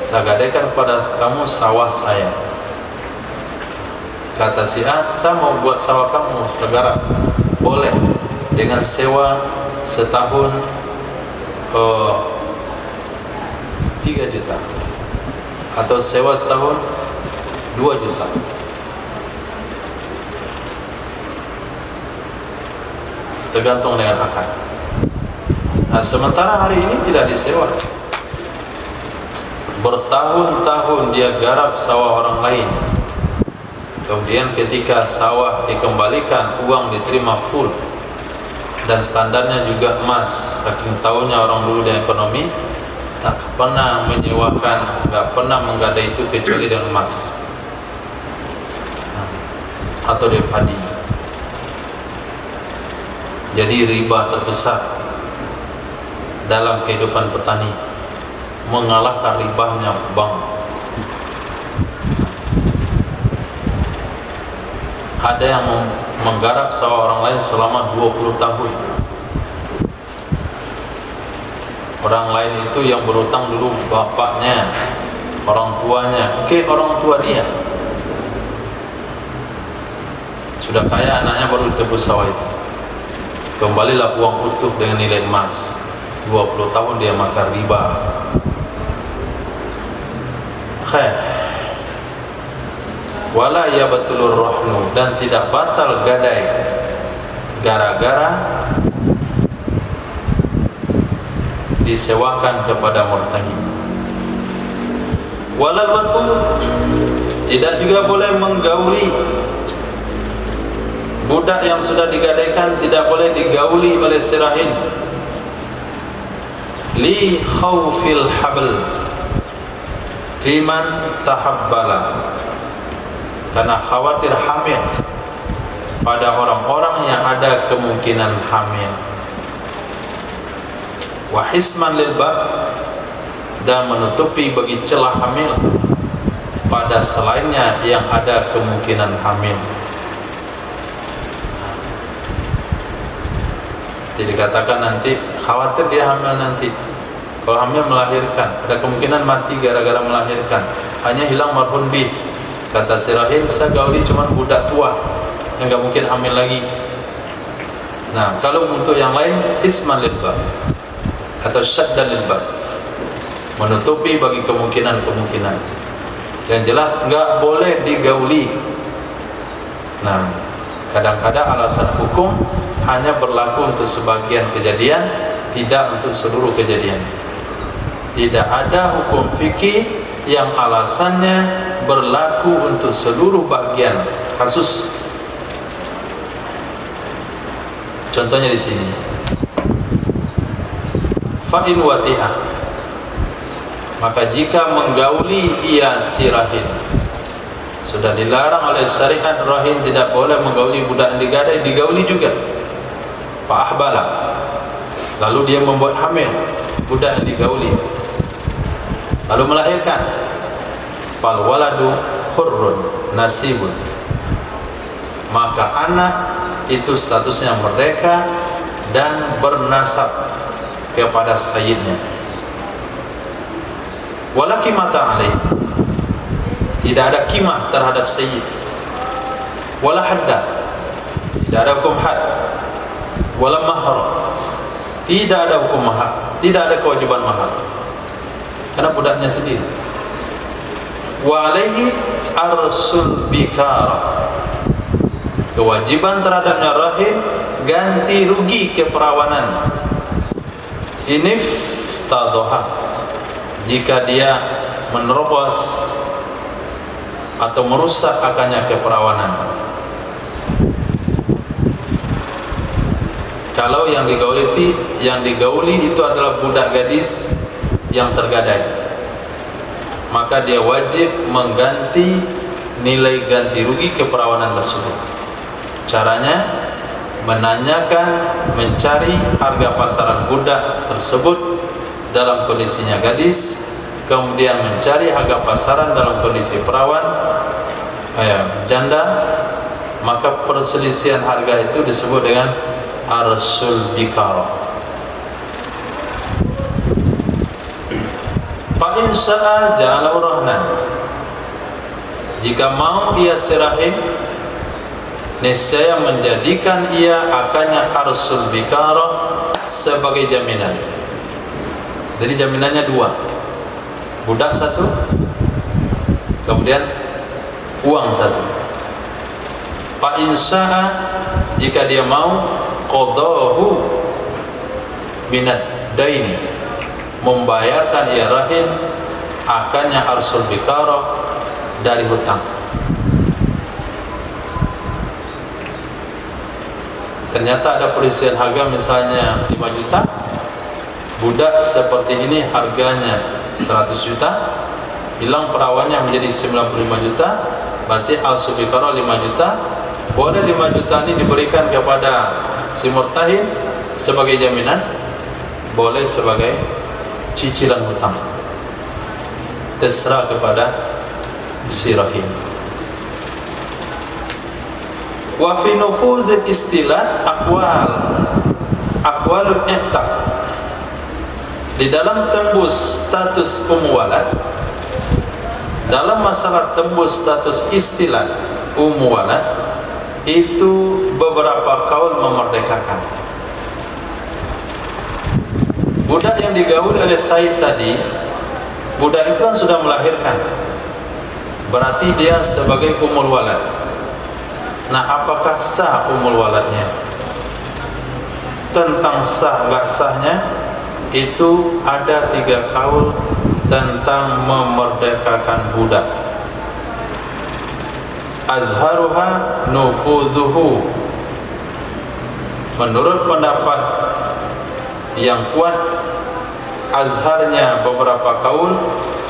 Saya gadaikan kepada kamu sawah saya. Kata si A, saya mau buat sawah kamu negara. Boleh, dengan sewa setahun 3 juta, atau sewa setahun 2 juta. Tergantung dengan akad. Nah, sementara hari ini tidak disewa. Bertahun-tahun dia garap sawah orang lain. Kemudian ketika sawah dikembalikan, uang diterima full, dan standarnya juga emas. Saking tahunya orang dulu dengan ekonomi, tak pernah menyewakan, tak pernah menggadai itu kecuali dengan emas atau dengan padi. Jadi riba terbesar dalam kehidupan petani, mengalahkan ribanya bank. Ada yang menggarap sawah orang lain selama 20 tahun. Orang lain itu yang berutang dulu bapaknya, orang tuanya, orang tua dia. Sudah kaya, anaknya baru ditebus sawah itu. Kembalilah uang utuh dengan nilai emas. 20 tahun dia makan riba. Khair. Wala yabtulur rahnu, dan tidak batal gadai gara-gara disewakan kepada murtahin. Walal batu, tidak juga boleh menggauli budak yang sudah digadaikan, tidak boleh digauli oleh si rahin. Li khawfil habl fiman tahabbala, karena khawatir hamil pada orang-orang yang ada kemungkinan hamil. Wa hisman lil bab, dan menutupi bagi celah hamil pada selainnya yang ada kemungkinan hamil. Jadi dikatakan nanti khawatir dia hamil nanti. Kalau hamil melahirkan, ada kemungkinan mati gara-gara melahirkan, hanya hilang marhun bih. Kata si rahim, saya gauli cuma budak tua yang enggak mungkin hamil lagi. Nah, kalau untuk yang lain, isman lil bab atau syaddan lil bab, menutupi bagi kemungkinan-kemungkinan. Yang jelas enggak boleh digauli. Nah, kadang-kadang alasan hukum hanya berlaku untuk sebagian kejadian, tidak untuk seluruh kejadian. Tidak ada hukum fikih yang alasannya berlaku untuk seluruh bagian kasus. Contohnya di sini. Fa'in wati'ah, maka jika menggauli ia si rahim, sudah dilarang oleh syariat, rahim tidak boleh menggauli budak yang digadai, digauli juga. Fa'ahbala, lalu dia membuat hamil budak yang digauli, lalu melahirkan. Fal waladu hurrun nasibun, maka anak itu statusnya merdeka dan bernasab kepada sayyidnya. Wala qimata alaih, tidak ada qimah terhadap sayyid. Wala hadda, tidak ada hukum had. Wala mahar, tidak ada hukum mahar, tidak ada kewajiban mahar, karena budaknya sendiri. Wa alaihi arsul bikar, kewajiban terhadapnya rahim ganti rugi keperawanan. Inif tadoha, jika dia menerobos atau merusak akannya keperawanan. Kalau yang digauli itu adalah budak gadis yang tergadai, maka dia wajib mengganti nilai ganti rugi keperawanan tersebut. Caranya menanyakan, mencari harga pasaran budak tersebut dalam kondisinya gadis, kemudian mencari harga pasaran dalam kondisi perawan, janda, maka perselisihan harga itu disebut dengan arsul bikara. Fa in syaa ja'alahu rahnan. Jika mau ia serahin, niscaya menjadikan ia akannya arsul bikarah sebagai jaminan. Jadi jaminannya dua, budak satu, kemudian uang satu. Fa in syaa, jika dia mau, qadahu minad daini, membayarkan ia rahin akannya arsul bikarah dari hutang. Ternyata ada perselisihan harga misalnya 5 juta, budak seperti ini harganya 100 juta, hilang perawannya menjadi 95 juta, berarti arsul bikarah 5 juta. Boleh 5 juta ini diberikan kepada si murtahin sebagai jaminan, boleh sebagai cicilan hutang, terserah kepada si rahim. Wa fi nufuzil istilah aqwalul i'taq, di dalam tembus status walad, dalam masalah tembus status istilah walad, itu beberapa kaul memerdekakan. Budak yang digauli oleh Said tadi, budak itu kan sudah melahirkan, berarti dia sebagai walad. Nah, apakah sah waladnya? Tentang sah gak sahnya itu ada 3 kaul tentang memerdekakan budak. Azharuha nufudhuhu, menurut pendapat yang kuat, azharnya beberapa kaul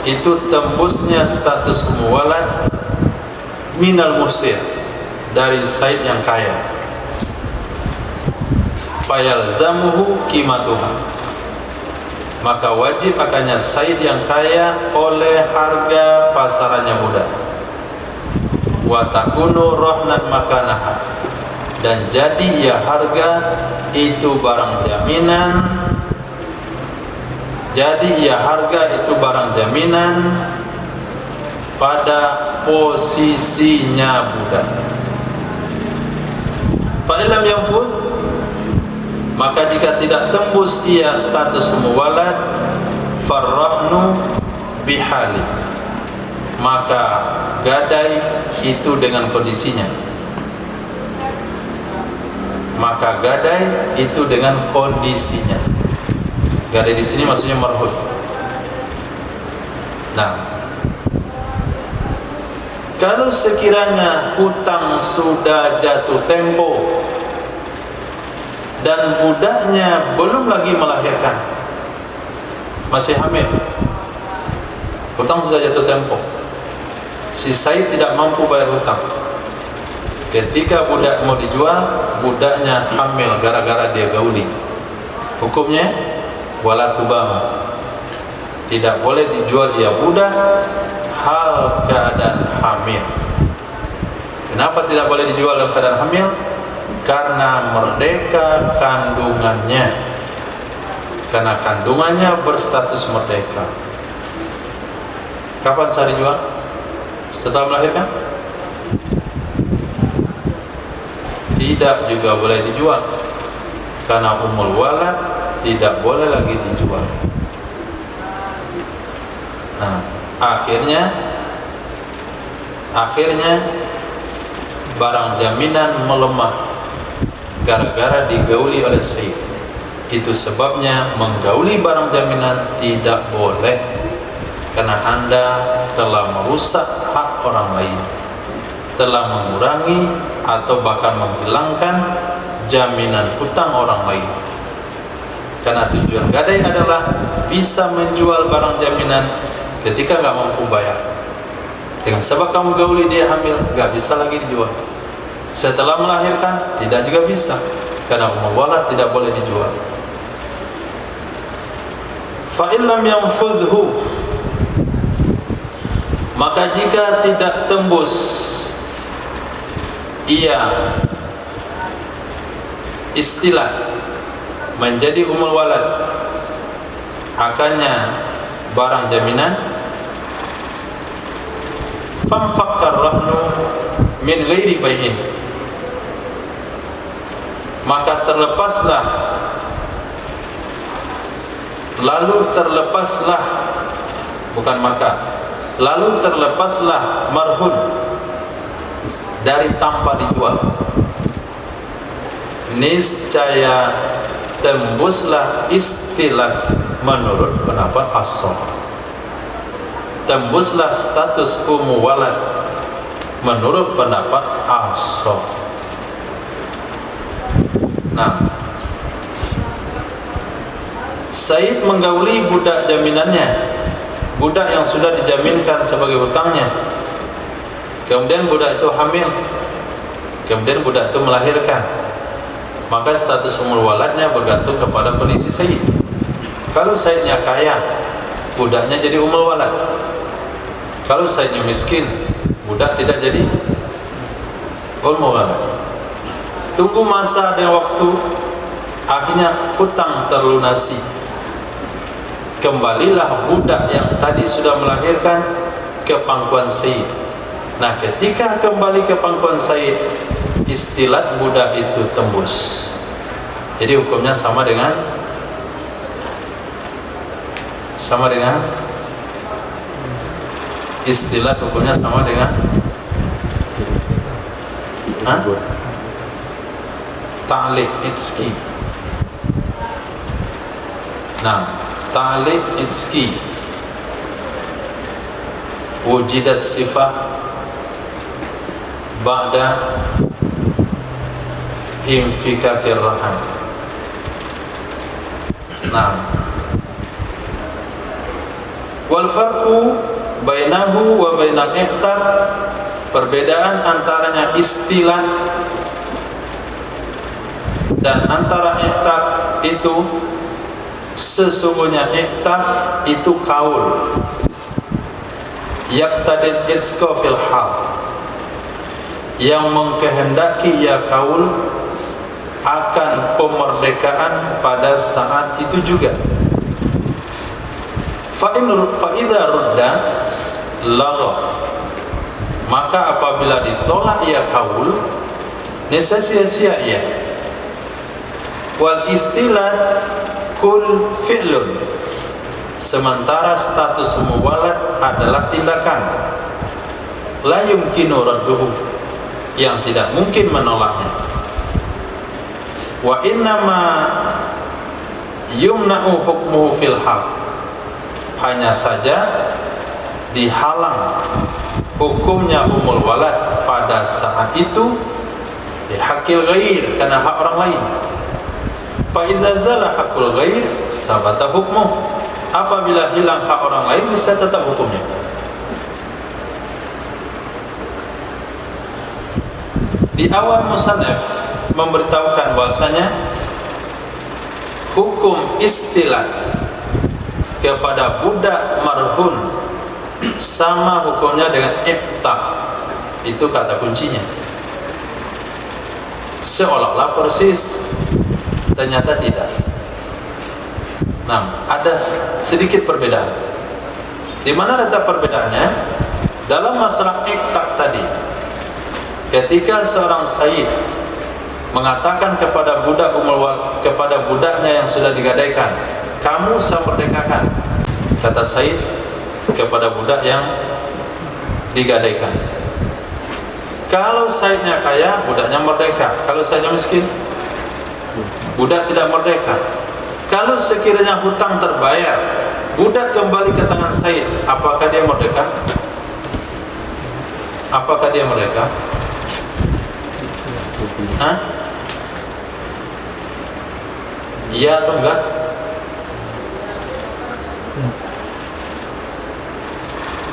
itu tembusnya status walad minal musir, dari Said yang kaya. Fayalzamuhu qimatuha, maka wajib akannya Said yang kaya oleh harga pasarannya budak. Wa takunu rahnan makanaha, dan jadi ya harga itu barang jaminan, jadi ya harga itu barang jaminan pada posisinya budak. Fa'ilam yanfudh, maka jika tidak tembus ia status walad, farrahnu bihali, maka gadai itu dengan kondisinya. Maka gadai itu dengan kondisinya. Gadai di sini maksudnya marhud. Nah, kalau sekiranya hutang sudah jatuh tempo dan budaknya belum lagi melahirkan, masih hamil, hutang sudah jatuh tempo, si Said tidak mampu bayar hutang. Ketika budak mau dijual, budaknya hamil gara-gara dia gauli, hukumnya wala tubam, tidak boleh dijual ia budak hal keadaan hamil. Kenapa tidak boleh dijual dalam keadaan hamil? Karena merdeka kandungannya, karena kandungannya berstatus merdeka. Kapan sah dijual? Setelah melahirkan? Tidak juga boleh dijual, karena umul walad tidak boleh lagi dijual. Nah, akhirnya barang jaminan melemah gara-gara digauli oleh Said. Itu sebabnya menggauli barang jaminan tidak boleh, karena Anda telah merusak hak orang lain, telah mengurangi atau bahkan menghilangkan jaminan hutang orang lain. Karena tujuan gadai adalah bisa menjual barang jaminan ketika nggak mampu bayar. Dengan sebab kamu gauli dia hamil, nggak bisa lagi dijual. Setelah melahirkan tidak juga bisa, karena umur walad tidak boleh dijual. Fa illam yanfudhu, maka jika tidak tembus ia istilah menjadi umul walad, akannya barang jaminan, famfakkar rahnu min ghairi bai'in, maka terlepaslah, lalu terlepaslah, bukan maka, lalu terlepaslah marhun dari tanpa dijual. Niscaya tembuslah istilah menurut pendapat as-shah, tembuslah status walad menurut pendapat as-shah. Nah, Said menggauli budak jaminannya, budak yang sudah dijaminkan sebagai hutangnya. Kemudian budak itu hamil, kemudian budak itu melahirkan, maka status waladnya bergantung kepada kondisi Said. Kalau Saidnya kaya, budaknya jadi walad. Kalau Saidnya miskin, budak tidak jadi walad. Tunggu masa dan waktu, akhirnya hutang terlunasi, kembalilah budak yang tadi sudah melahirkan ke pangkuan Said. Nah, ketika kembali ke pangkuan Said, istilah budak itu tembus. Jadi hukumnya sama dengan istilah, hukumnya sama dengan ta'liq itski. Nah, ta'liq itski, wujidat sifah ba'da infikakir rahim. Nah, wal farqu bainahu wa bainal i'taq, perbedaan antaranya istilah dan antara i'taq itu, sesungguhnya i'taq itu kaul yaqtadil itqa fil hal, yang mengkehendaki ya kaul akan pemerdekaan pada saat itu juga. Fa idza rudda lagha, maka apabila ditolak ya kaul, sia-sia ia. Wal istilah kul fi'lun, sementara status muwalad adalah tindakan, la yumkinu radduhu, yang tidak mungkin menolaknya. Wa innama yumna'u hukmuhu fil hal, hanya saja dihalang hukumnya walad pada saat itu di hakil ghair, karena hak orang lain. Fa iza zala hakul ghair sabata hukmuh, apabila hilang hak orang lain bisa tetap hukumnya. Di awal musannaf memberitahukan bahasanya hukum istilah kepada budak marhun sama hukumnya dengan i'taq. Itu kata kuncinya. Seolah-olah persis, ternyata tidak. Nah, ada sedikit perbedaan. Di mana letak perbedaannya? Dalam masalah i'taq tadi, ketika seorang sayyid mengatakan kepada budak kepada budaknya yang sudah digadaikan, kamu saya merdekakan, kata sayyid kepada budak yang digadaikan. Kalau sayyidnya kaya, budaknya merdeka. Kalau sayyidnya miskin, budak tidak merdeka. Kalau sekiranya hutang terbayar, budak kembali ke tangan sayyid, apakah dia merdeka? Apakah dia merdeka? Hah? Iya atau enggak?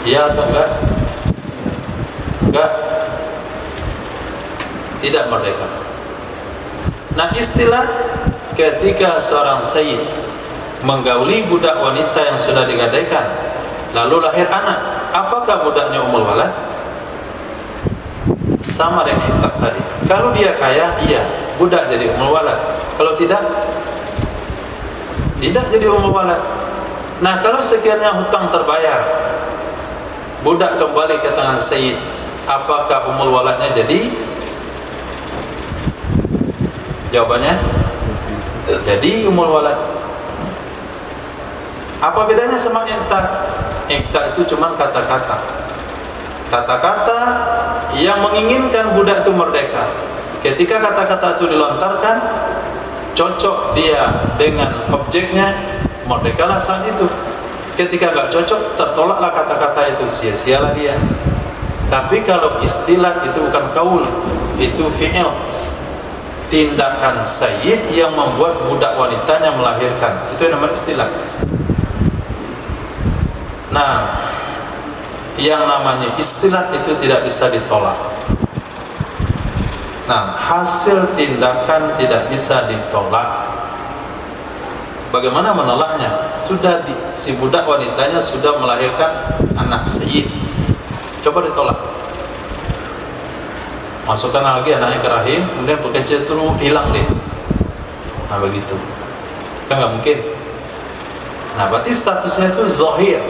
Iya atau enggak? Enggak. Tidak merdeka. Nah, istilah ketika seorang sayyid menggauli budak wanita yang sudah digadaikan, lalu lahir anak, apakah budaknya walad? Sama dengan i'taq tadi. Kalau dia kaya, iya, budak jadi walad. Kalau tidak, tidak jadi walad. Nah, kalau sekiranya hutang terbayar, budak kembali ke tangan sayyid, apakah umul waladnya jadi? Jawabannya jadi umul walad. Apa bedanya sama i'taq? I'taq itu cuma kata-kata. Kata-kata yang menginginkan budak itu merdeka. Ketika kata-kata itu dilontarkan, cocok dia dengan objeknya, merdekalah saat itu. Ketika gak cocok, tertolaklah kata-kata itu, sia-sialah dia. Tapi kalau istilah itu bukan kaul, itu fi'il, tindakan sayyid yang membuat budak wanitanya melahirkan, itu namanya istilah. Nah, yang namanya istilah itu tidak bisa ditolak. Nah, hasil tindakan tidak bisa ditolak. Bagaimana menolaknya? Sudah si budak wanitanya sudah melahirkan anak sayyid, coba ditolak. Masukkan lagi anaknya ke rahim, kemudian bekerja terus hilang deh. Nah begitu, kan nggak mungkin. Nah berarti statusnya itu zahir.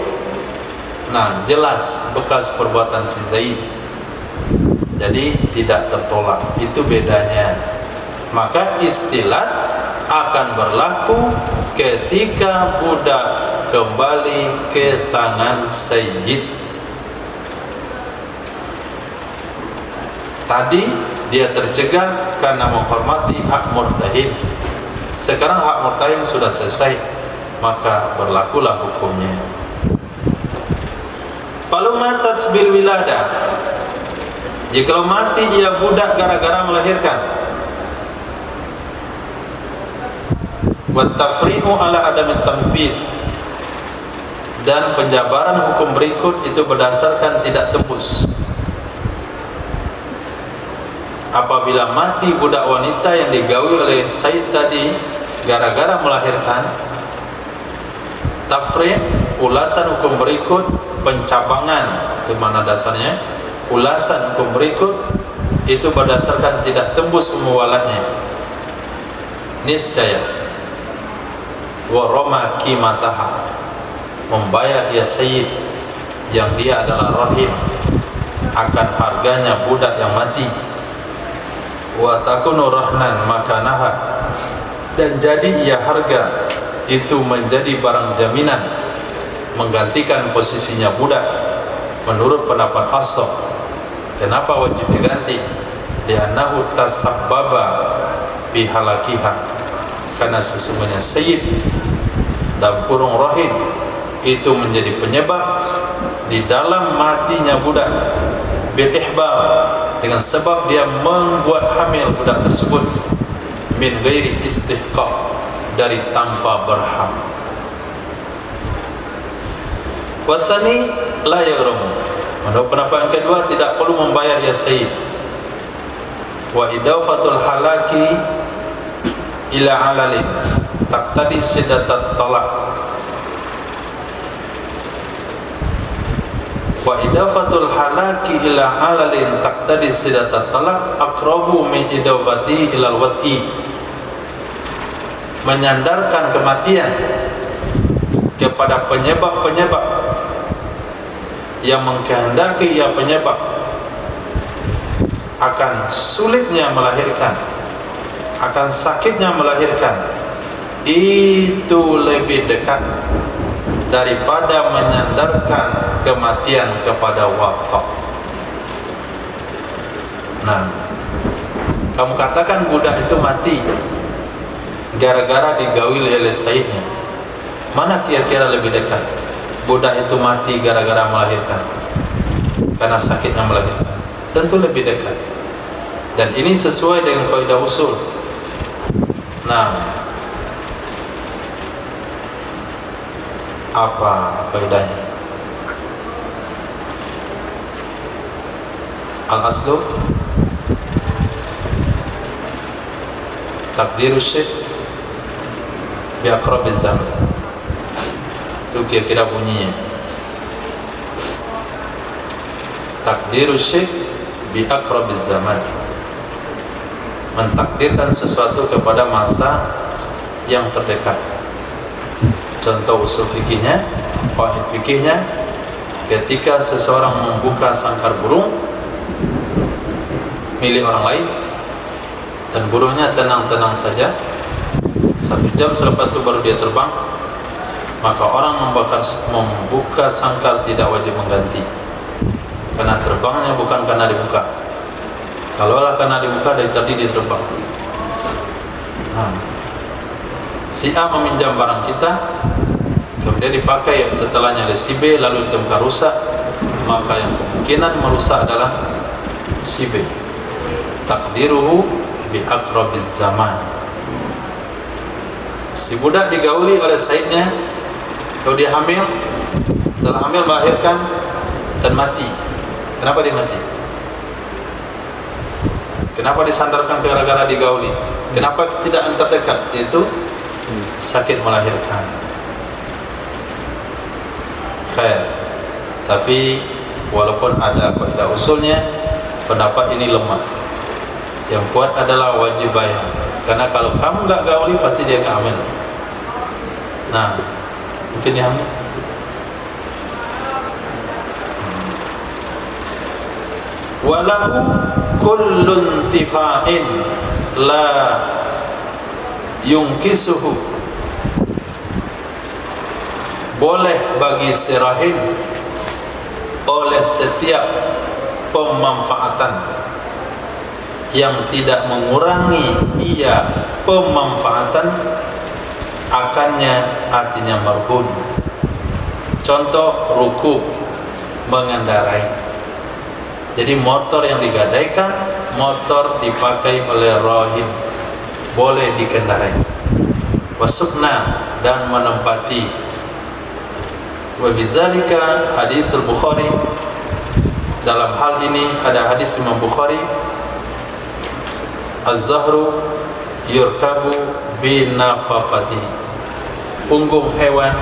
Nah jelas bekas perbuatan si Zaid, jadi tidak tertolak. Itu bedanya. Maka istilah akan berlaku ketika budak kembali ke tangan sayyid. Tadi dia tercegah karena menghormati hak murtahin. Sekarang hak murtahin sudah selesai, maka berlakulah hukumnya. Kalau matat bil wiladah, jika mati ia budak gara-gara melahirkan, wa tafri'u ala adami tanfidz, dan penjabaran hukum berikut itu berdasarkan tidak tembus. Apabila mati budak wanita yang digawi oleh sayyid tadi gara-gara melahirkan, tafri', ulasan hukum berikut, pencabangan, di mana dasarnya ulasan hukum berikut itu berdasarkan tidak tembus umuwalatnya, niscaya wa roma qimataha, membayar ia sayyid yang dia adalah rahim akan harganya budak yang mati, wa takunu rahnan makanaha, dan jadi ia harga itu menjadi barang jaminan menggantikan posisinya budak. Menurut pendapat ashab, kenapa wajib diganti? Li'annahu tasabbaba bihalakiha, karena sesungguhnya sayyid dan kurung rahim itu menjadi penyebab di dalam matinya budak, bil ihbal, dengan sebab dia membuat hamil budak tersebut, min ghairi istihqaq, dari tanpa berhak. Wasani la yaghramu, menurut pendapat yang kedua tidak perlu membayar ya sayyid. Wa idafatul halaki ila alalin taqtadi siddatat talaq, wa idafatul halaki ila alalin taqtadi siddatat talaq aqrabu min idafati ilal wat'i, menyandarkan kematian kepada penyebab-penyebab yang mengkehendaki ia penyebab akan sulitnya melahirkan, akan sakitnya melahirkan, itu lebih dekat daripada menyandarkan kematian kepada watak. Nah, kamu katakan budak itu mati gara-gara digawi oleh sayyidnya, mana kira-kira lebih dekat? Budak itu mati gara-gara melahirkan, karena sakitnya melahirkan, tentu lebih dekat. Dan ini sesuai dengan kaidah usul. Nah, apa kaidahnya? Al-aslu takdirus syai' bi aqrabiz zaman. Itu kira-kira bunyinya. Takdirus syai' bi aqrabiz zaman, mentakdirkan sesuatu kepada masa yang terdekat. Contoh usul fikihnya, qawaid fikihnya, ketika seseorang membuka sangkar burung milik orang lain dan burungnya tenang-tenang saja, 1 jam selepas itu baru dia terbang, maka orang membuka sangkar tidak wajib mengganti, karena terbangnya bukan karena dibuka. Kalaulah karena dibuka, dari tadi dia terbang. Si A meminjam barang kita, kemudian dipakai, setelahnya ada si B, lalu ditemukan rusak, maka yang kemungkinan merusak adalah si B. Takdiruhu bi aqrabiz zaman. Si budak digauli oleh saidnya, kalau dia hamil, setelah hamil melahirkan dan mati. Kenapa dia mati? Kenapa disandarkan gara-gara digauli? Kenapa tidak yang terdekat, yaitu sakit melahirkan? Khair. Tapi walaupun ada kaidah usulnya, pendapat ini lemah. Yang kuat adalah wajib bayar. Karena kalau kamu nggak gauli, pasti dia nggak hamil. Nah, mungkin dia hamil. Walahu kullun tifa'in la yungkisuhu. Boleh bagi si rahim oleh setiap pemanfaatan yang tidak mengurangi ia pemanfaatan akannya, artinya marhun. Contoh rukub, mengendarai. Jadi motor yang digadaikan, motor dipakai oleh rahim, boleh dikendarai. Wasukna, dan menempati. Wa bidzalika hadis al-Bukhari, dalam hal ini ada hadis Imam Bukhari, az-zahru yurkabu binafaqati. Punggung hewan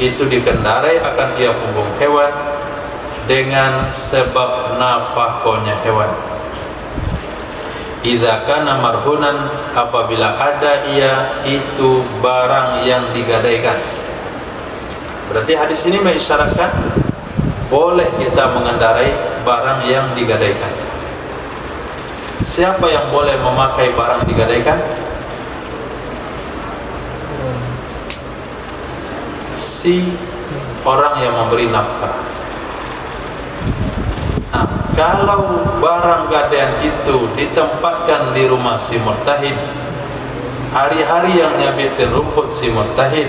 itu dikendarai akan ia punggung hewan dengan sebab nafkahnya hewan. Idza kana marhunan, apabila ada ia itu barang yang digadaikan. Berarti hadis ini mengisyaratkan boleh kita mengendarai barang yang digadaikan. Siapa yang boleh memakai barang digadaikan? Si orang yang memberi nafkah. Nah, kalau barang gadaian itu ditempatkan di rumah si murtahid, hari-hari yang nyabitin rumput si murtahid,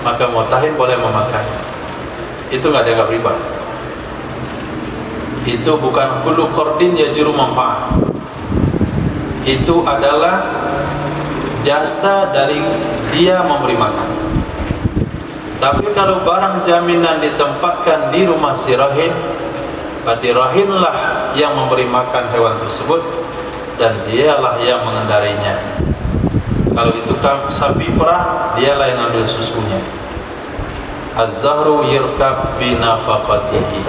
maka murtahid boleh memakai. Itu nggak dianggap riba. Itu bukan kullu qardin yajru manfaat. Itu adalah jasa dari dia memberi makan. Tapi kalau barang jaminan ditempatkan di rumah si rahim, berarti rahimlah yang memberi makan hewan tersebut dan dialah yang mengendarainya. Kalau itu sapi perah, dialah yang ambil susunya. Az-zahru yurkab binafaqatihi.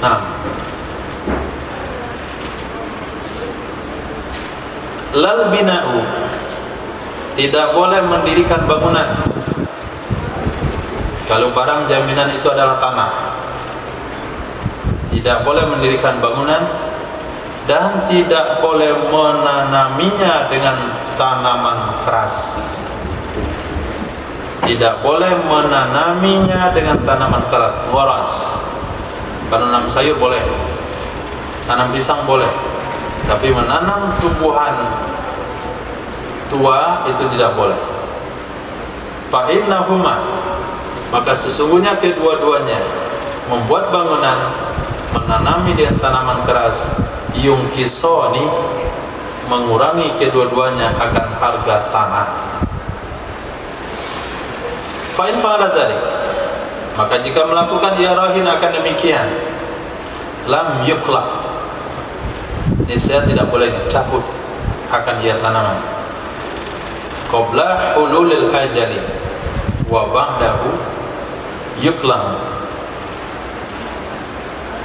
Nah, lal bina'u, tidak boleh mendirikan bangunan. Kalau barang jaminan itu adalah tanah, tidak boleh mendirikan bangunan dan tidak boleh menanaminya dengan tanaman keras. Tidak boleh menanaminya dengan tanaman keras, waras. Kalau menanam sayur boleh, tanam pisang boleh, tapi menanam tumbuhan tua itu tidak boleh. Fa innahuma, maka sesungguhnya kedua-duanya membuat bangunan, menanami dengan tanaman keras, yungkisoni, mengurangi kedua-duanya akan harga tanah. Fa in fa'ala dzalik, maka jika melakukan ia rahin akan demikian, lam yuqlaq, niscaya tidak boleh dicabut akan ia tanaman. Qabla hululil ajali wa ba'dahu yuqlam.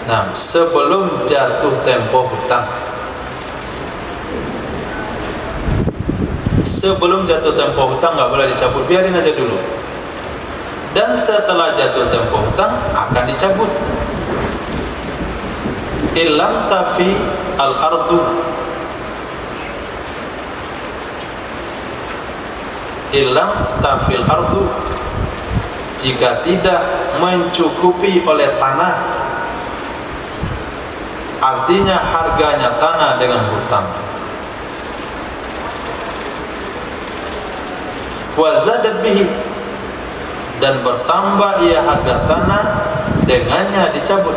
Nah, sebelum jatuh tempo hutang Sebelum jatuh tempo hutang nggak boleh dicabut, biarin aja dulu. Dan setelah jatuh tempo hutang akan dicabut. Illam tafi al-ardu, illam tafil ardu, jika tidak mencukupi oleh tanah, artinya harganya tanah dengan hutang. Wa zadat bihi, dan bertambah ia harga tanah, dengannya dicabut.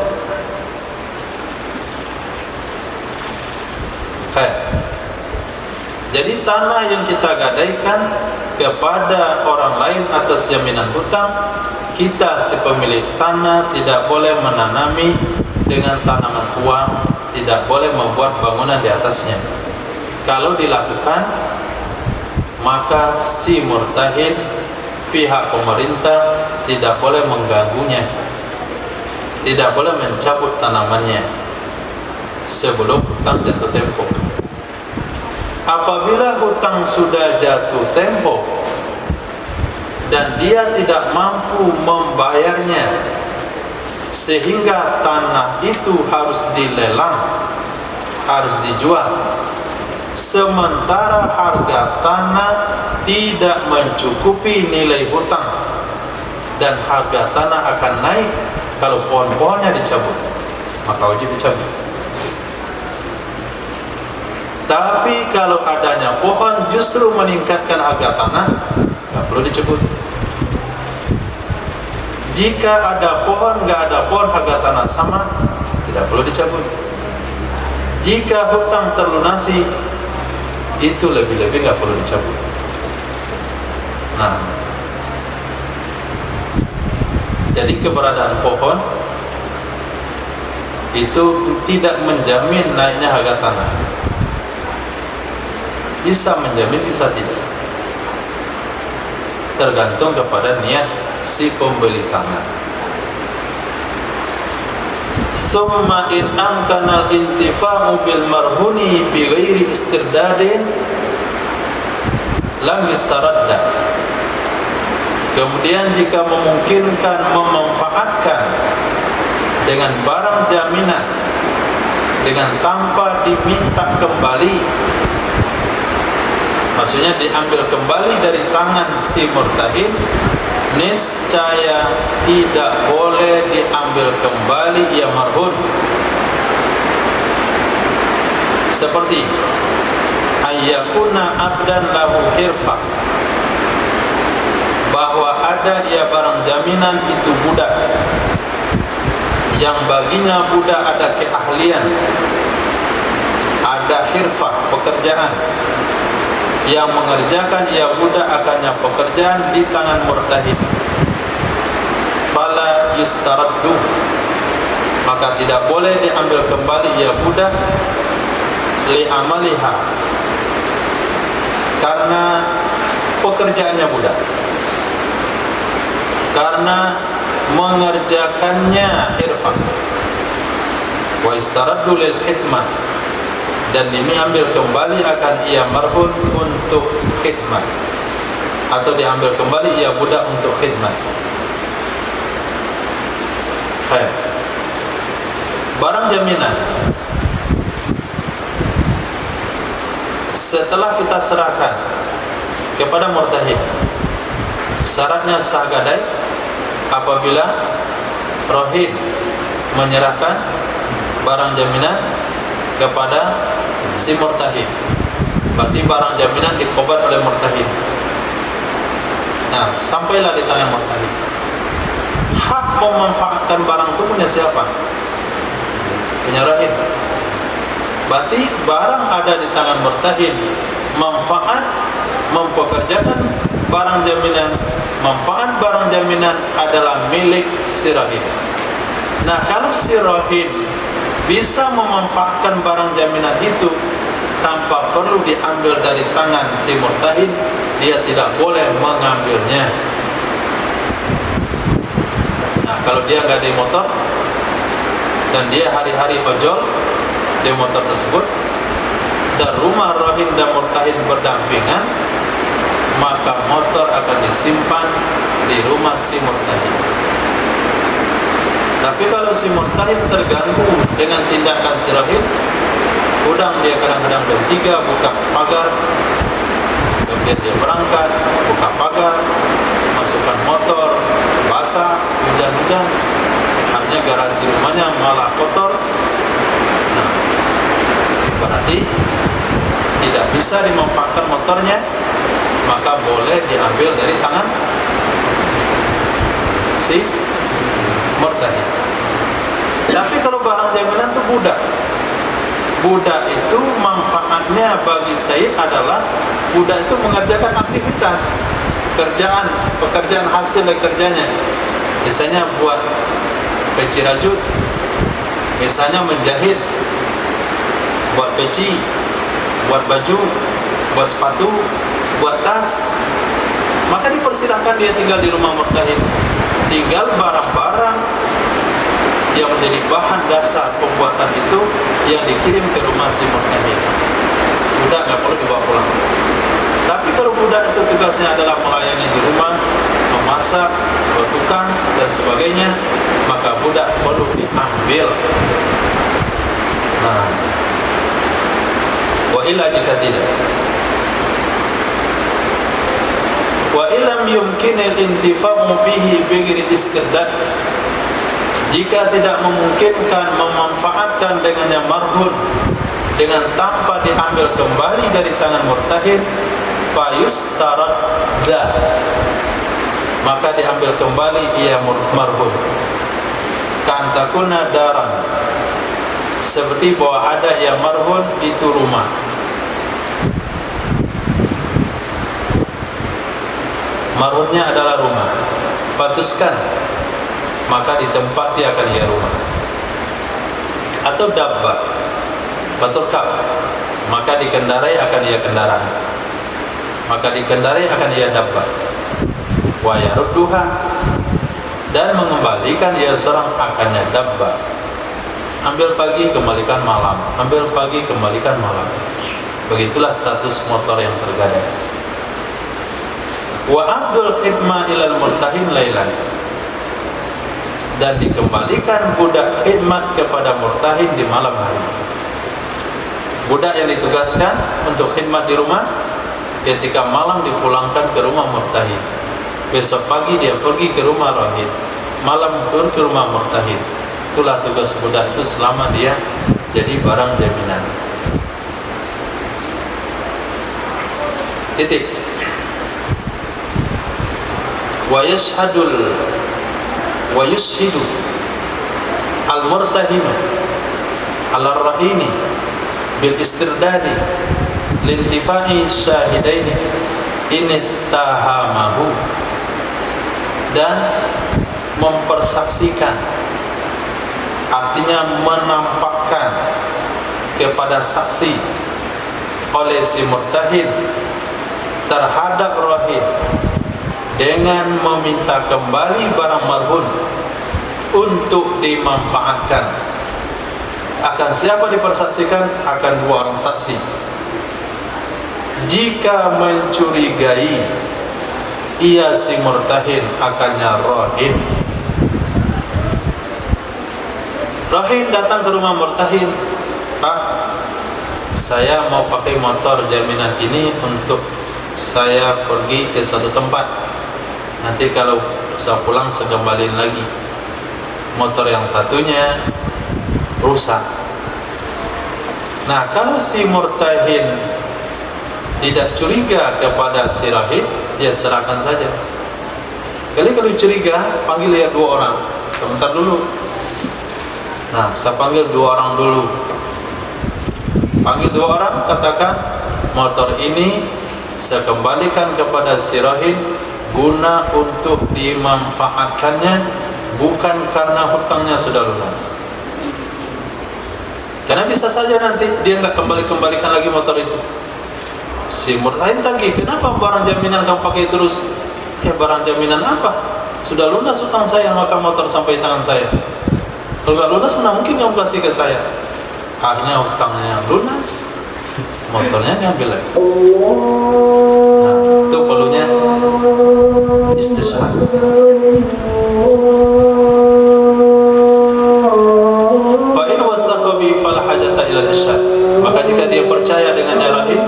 Jadi tanah yang kita gadaikan kepada orang lain atas jaminan hutang, kita si pemilik tanah tidak boleh menanami dengan tanaman tua, tidak boleh membuat bangunan di atasnya. Kalau dilakukan, maka si murtahin, pihak pemerintah, tidak boleh mengganggunya, tidak boleh mencabut tanamannya sebelum hutang jatuh tempo. Apabila hutang sudah jatuh tempo dan dia tidak mampu membayarnya, sehingga tanah itu harus dilelang, harus dijual, sementara harga tanah tidak mencukupi nilai hutang, dan harga tanah akan naik kalau pohon-pohonnya dicabut, maka wajib dicabut. Tapi kalau adanya pohon justru meningkatkan harga tanah, nggak perlu dicabut. Jika ada pohon, nggak ada pohon, harga tanah sama, tidak perlu dicabut. Jika hutang terlunasi, itu lebih-lebih nggak perlu dicabut. Nah, jadi keberadaan pohon itu tidak menjamin naiknya harga tanah. Bisa menjamin, bisa tidak, tergantung kepada niat si pembeli tanah. Summa in amkana al-intifa'u bil marhuni bi ghairi istirdadin lam yustaradda. Kemudian jika memungkinkan memanfaatkan dengan barang jaminan dengan tanpa diminta kembali, maksudnya diambil kembali dari tangan si murtahin, niscaya tidak boleh diambil kembali ia marhun. Seperti ayyakuna abdan lahu hirfah, bahwa ada ia barang jaminan itu budak, yang baginya budak ada keahlian, ada hirfah, pekerjaan, yang mengerjakan ia budak akannya pekerjaan di tangan murtahid, fala yustaraddu, maka tidak boleh diambil kembali ia budak li amaliha, karena pekerjaannya budak, karena mengerjakannya irfan. Wa istaraddu lil khidmah, dan ini ambil kembali akan ia marhun untuk khidmat, atau diambil kembali ia budak untuk khidmat. Barang jaminan setelah kita serahkan kepada murtahid, syaratnya sah gadai apabila rohin menyerahkan barang jaminan kepada si murtahid. Berarti barang jaminan dikobat oleh murtahid. Nah, sampailah di tangan murtahid. Hak memanfaatkan barang itu punya siapa? Punya rohin. Berarti barang ada di tangan murtahid, manfaat mempekerjakan barang jaminan, manfaat barang jaminan adalah milik si rohin. Nah, kalau si rohin bisa memanfaatkan barang jaminan itu tanpa perlu diambil dari tangan si murtahid, dia tidak boleh mengambilnya. Nah, kalau dia nggak ada motor dan dia hari-hari ojol di motor tersebut, dan rumah rohin dan murtahid berdampingan, maka motor akan disimpan di rumah si murtahid. Tapi kalau si murtahid terganggu dengan tindakan si rahib, udang dia kadang-kadang bertiga buka pagar, kemudian dia berangkat buka pagar, masukkan motor basah, hujan-hujan, hanya garasi rumahnya malah kotor. Nah, berarti tidak bisa dimanfaatkan motornya, maka boleh diambil dari tangan si murtahid. Tapi kalau barang jaminan itu budak itu manfaatnya bagi Said adalah budak itu mengerjakan aktivitas pekerjaan hasil dari kerjanya, misalnya buat peci rajut, misalnya menjahit, buat peci, buat baju, buat sepatu, buat tas, maka dipersilahkan dia tinggal di rumah murtahid. Tinggal barang-barang yang menjadi bahan dasar pembuatan itu yang dikirim ke rumah si murtahid. Budak nggak perlu dibawa pulang. Tapi kalau budak itu tugasnya adalah melayani di rumah, memasak, bertukang dan sebagainya, maka budak perlu diambil. Nah, wa illa jika tidak, wa illam yumkin al-intifa'u bihi bighairi istihdad, jika tidak memungkinkan memanfaatkan dengannya marhun dengan tanpa diambil kembali dari tangan murtahid, fayustaradda, maka diambil kembali ia marhun. Kantakuna daran, seperti bahwa ada yang marhun itu rumah. Marhunnya adalah rumah, patuskan, maka ditempati akan ia rumah. Atau dabba, paturkab, maka dikendarai akan ia kendaraan, maka dikendarai akan ia dabba. Wa yarudduha, dan mengembalikan ia serang akannya dabba. Ambil pagi kembalikan malam, ambil pagi kembalikan malam. Begitulah status motor yang tergadai. Wa abdul khidmah ilal murtahin lailan, dan dikembalikan budak khidmat kepada murtahin di malam hari. Budak yang ditugaskan untuk khidmat di rumah, ketika malam dipulangkan ke rumah murtahin. Besok pagi dia pergi ke rumah rahib, malam turun ke rumah murtahin. Itulah tugas budak itu selama dia jadi barang jaminan. Titik. Wa yashhadu al-murtahin al-rahini bil istirdadi lintifa'i syahidaini initahamahu, dan mempersaksikan, artinya menampakkan kepada saksi oleh si murtahid terhadap rahib dengan meminta kembali barang marhun untuk dimanfaatkan. Akan siapa dipersaksikan? Akan dua orang saksi. Jika mencurigai ia si murtahin akannya rahib, rahib datang ke rumah murtahin, Pak, saya mau pakai motor jaminan ini untuk saya pergi ke satu tempat. Nanti kalau saya pulang saya kembaliin lagi. Motor yang satunya rusak. Nah, kalau si murtahin tidak curiga kepada si rahib, dia serahkan saja. Kalau curiga, panggil ya dua orang. Sebentar dulu. Nah, saya panggil dua orang dulu. Panggil dua orang, katakan motor ini saya kembalikan kepada si rahib guna untuk dimanfaatkannya, bukan karena hutangnya sudah lunas. Karena bisa saja nanti dia nggak kembalikan lagi motor itu. Si murtahin tagih, kenapa barang jaminan kamu pakai terus? Ya, barang jaminan apa? Sudah lunas hutang saya, maka motor sampai tangan saya. Kalau nggak lunas, mana mungkin kamu kasih ke saya? Akhirnya hutangnya lunas, motornya diambil lagi. Nah, itu perlunya istishhad. Fa in wasaqa bi fala hajata ila istishhad. Maka jika dia percaya dengannya rahim,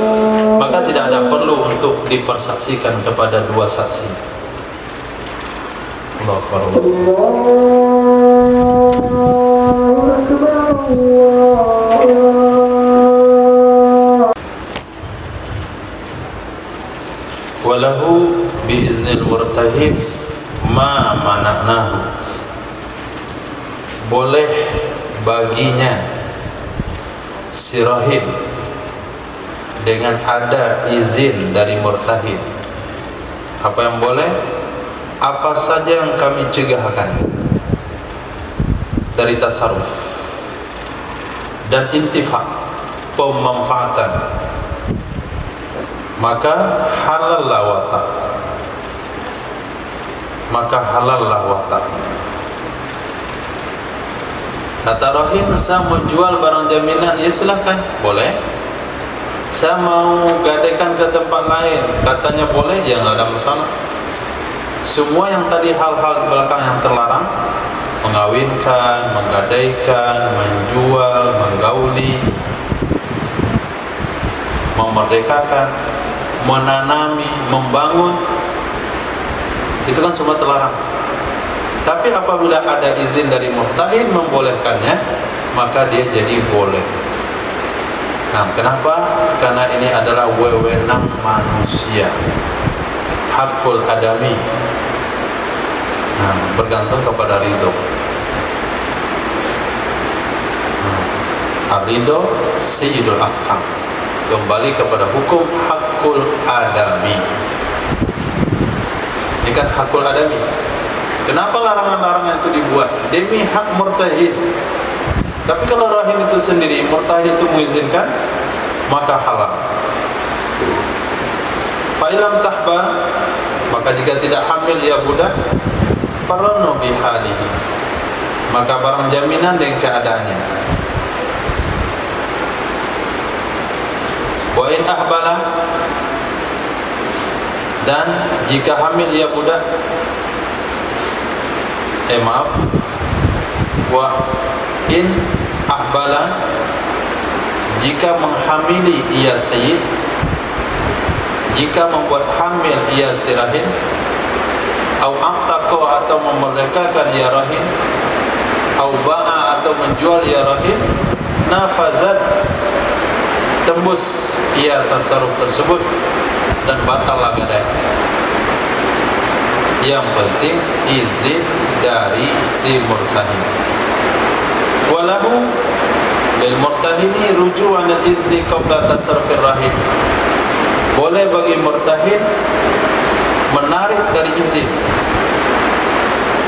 maka tidak ada perlu untuk dipersaksikan kepada dua saksi. Allahu Akbar. Walahu biiznil murtahid ma mana'nahu. Boleh baginya si rahim dengan ada izin dari murtahid. Apa yang boleh? Apa saja yang kami cegahkan dari tasarruf dan intifak, pemanfaatan, maka halallah wata, maka halallah wata. Kata rahim, saya mau jual barang jaminan, ya silahkan, boleh. Saya mau gadaikan ke tempat lain, katanya boleh, ya nggak ada masalah. Semua yang tadi hal-hal belakang yang terlarang, mengawinkan, menggadaikan, menjual, menggauli, memerdekakan, menanami, membangun, itu kan semua terlarang. Tapi apabila ada izin dari murtahid membolehkannya, maka dia jadi boleh. Nah, kenapa? Karena ini adalah wewenang manusia, hakul adami. Nah, bergantung kepada ridho. Ridho sayyidul ahkam. Kembali kepada hukum hakul adami. Ini kan hakul adami. Kenapa larangan-larangan itu dibuat? Demi hak murtahid. Tapi kalau rahim itu sendiri, murtahid itu mengizinkan, maka halal. Fa'ilam tahba, maka jika tidak hamil ia budak, farano bihalihi, maka barang jaminan dengan keadaannya. Wa in ahbala, dan jika hamil ia budak, wa in ahbala, jika menghamili ia sayyid, jika membuat hamil ia si rahim, au aqtaqa, atau memerdekakan ia rahim, au ba'a, atau menjual ia rahim, nafazat, tembus ia tasarruf tersebut dan batal gadai. Yang penting izin dari si murtahid. Walahu lil murtahini ruju'an al-izni qabla tasarrufir rahim. Boleh bagi murtahid menarik dari izin.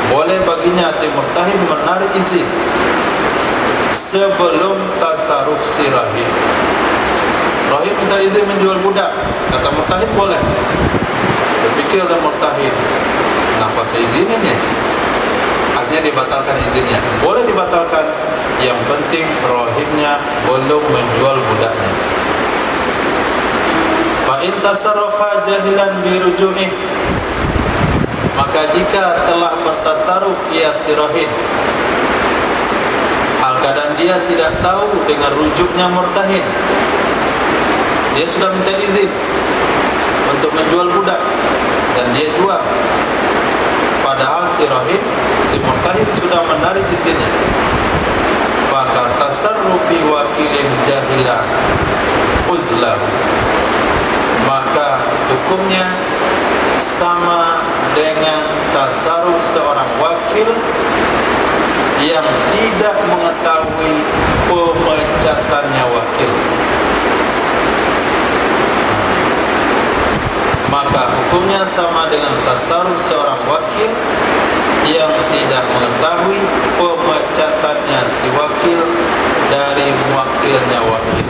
Boleh baginya si murtahid menarik izin sebelum tasarruf si rahim. Rahim minta izin menjual budak, kata murtahid boleh. Berpikir oleh murtahid, kenapa saya izinin ya? Artinya dibatalkan izinnya. Boleh dibatalkan, yang penting rahimnya belum menjual budaknya. Fa in tasarrafa jahilan bi ruju'ih, maka jika telah bertasarruf ia si rahim, hal keadaan dia tidak tahu dengan rujuknya murtahid, dia sudah minta izin untuk menjual budak dan dia jual, padahal si rahim, si murtahid sudah menarik izinnya, maka tasarrufi wakilin jahilah uzlah, maka hukumnya sama dengan tasarruf seorang wakil yang tidak mengetahui pemecatannya wakil. Maka hukumnya sama dengan tasarruf seorang wakil yang tidak mengetahui pemecatannya si wakil dari wakilnya wakil,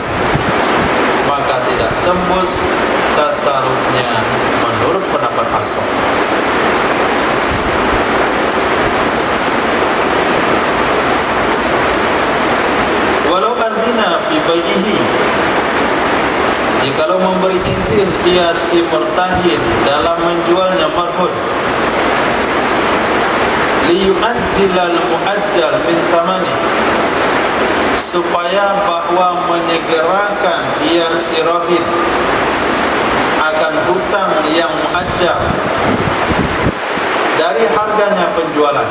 maka tidak tembus tasarrufnya menurut pendapat asal. Walau azina fi bai'ihi, jikalau memberi izin dia si murtahin dalam menjualnya marhun, liyu'ajjilal mu'ajjal min thamani, supaya bahwa menyegerakan ia si rahin akan hutang yang mu'ajjal dari harganya penjualan.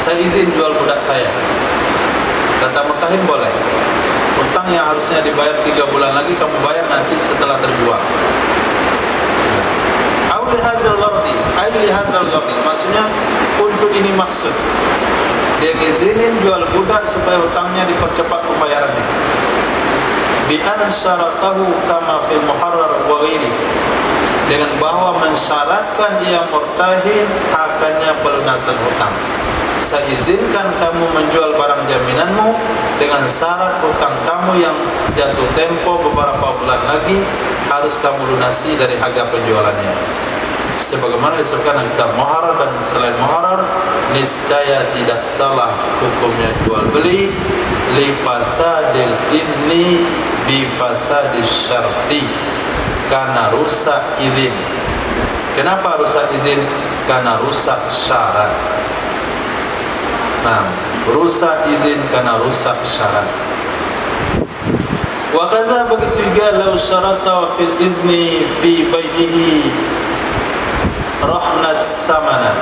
Saya izin jual budak saya, kata murtahin boleh. Hutang yang harusnya dibayar 3 bulan lagi kamu bayar nanti setelah terjual. Auli hadzal ghardi, aili hadzal ghardi, maksudnya untuk ini maksud. Dia ngizinin jual budak supaya hutangnya dipercepat pembayarannya. Bi an syaratahu kama fil muharrar wa ghairi, dengan bahwa mensyaratkan ia murtahin akannya pelunasan hutang. Saya izinkan kamu menjual barang jaminanmu dengan syarat hutang kamu yang jatuh tempo beberapa bulan lagi harus kamu lunasi dari harga penjualannya. Sebagaimana disebutkan dalam kitab Muharrar dan selain Muharrar, niscaya tidak salah hukumnya jual beli li fasadil izni bi fasadis syarti, karena rusak izin. Kenapa rusak izin? Karena rusak syarat. Nah, rusak izin karena rusak syarat. Wa kaza, begitu juga law syarata fil izni fi bai'ihi rahnas samana,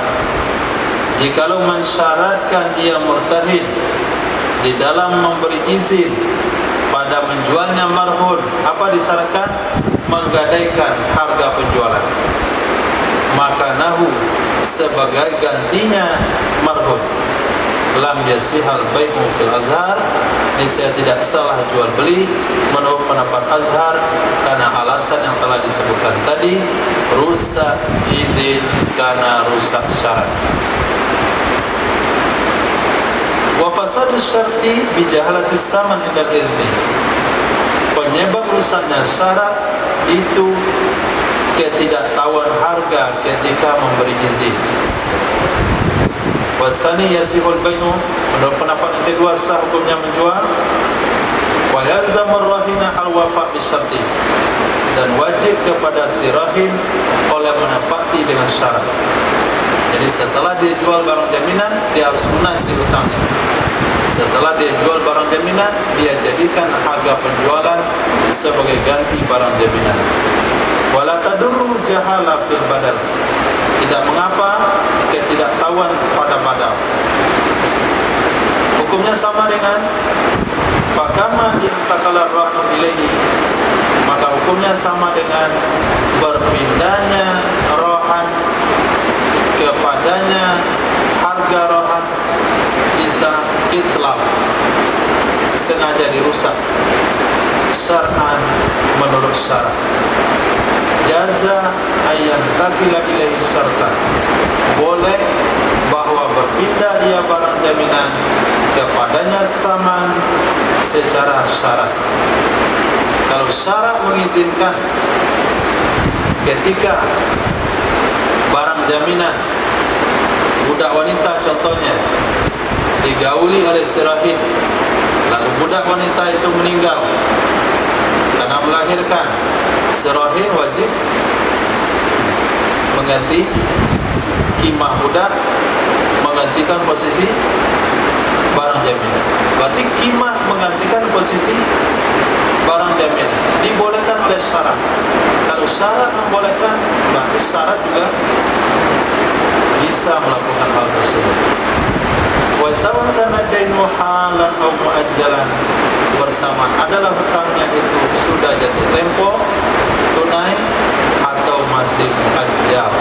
jikalau mensyaratkan ia murtahin di dalam memberi izin pada menjualnya marhun, apa disyaratkan? Menggadaikan harga penjualan. Maka nahu, sebagai gantinya marhun, lam yasihal bai'u fil azhar, niscaya tidak salah jual beli menurut pendapat azhar, karena alasan yang telah disebutkan tadi, rusak izin karena rusak syarat. Wa fasadus syarti bi jahalatis saman indal izni, penyebab rusaknya syarat itu ketidaktahuan harga ketika memberi izin. Wasani yasihul bai'u, menurut pendapat yang kedua sah hukumnya menjual. Wa yalzamur rahina al-wafa' bisyarti, dan wajib kepada si rahin oleh menepati dengan syarat. Jadi setelah dia jual barang jaminan, dia harus lunasi hutangnya. Setelah dia jual barang jaminan, dia jadikan harga penjualan sebagai ganti barang jaminan. Wala tadurru jahala fil badal, tidak mengapa ketidaktahuan pada badal. Hukumnya sama dengan fakama intaqala rahnu ilaihi, maka hukumnya sama dengan berpindahnya rohan kepadanya harga rohan bisa itlaf, sengaja dirusak syar'an menurut syarat. Jaza ayat takila ilaihi syartan, boleh bahwa berpindah ia barang jaminan kepadanya saman secara syarat. Kalau syarat mengizinkan, ketika barang jaminan budak wanita contohnya digauli oleh si rahin, lalu budak wanita itu meninggal karena melahirkan, si rahin wajib mengganti kimah budak, menggantikan posisi barang jaminan. Berarti kimah menggantikan posisi barang jaminan dibolehkan oleh syarat. Kalau syarat membolehkan, berarti syarat juga bisa melakukan hal tersebut. Wa sawan kana dainu halan aw muajjalan, bersama adalah hutangnya itu sudah jatuh tempo, tunai atau masih muajjal.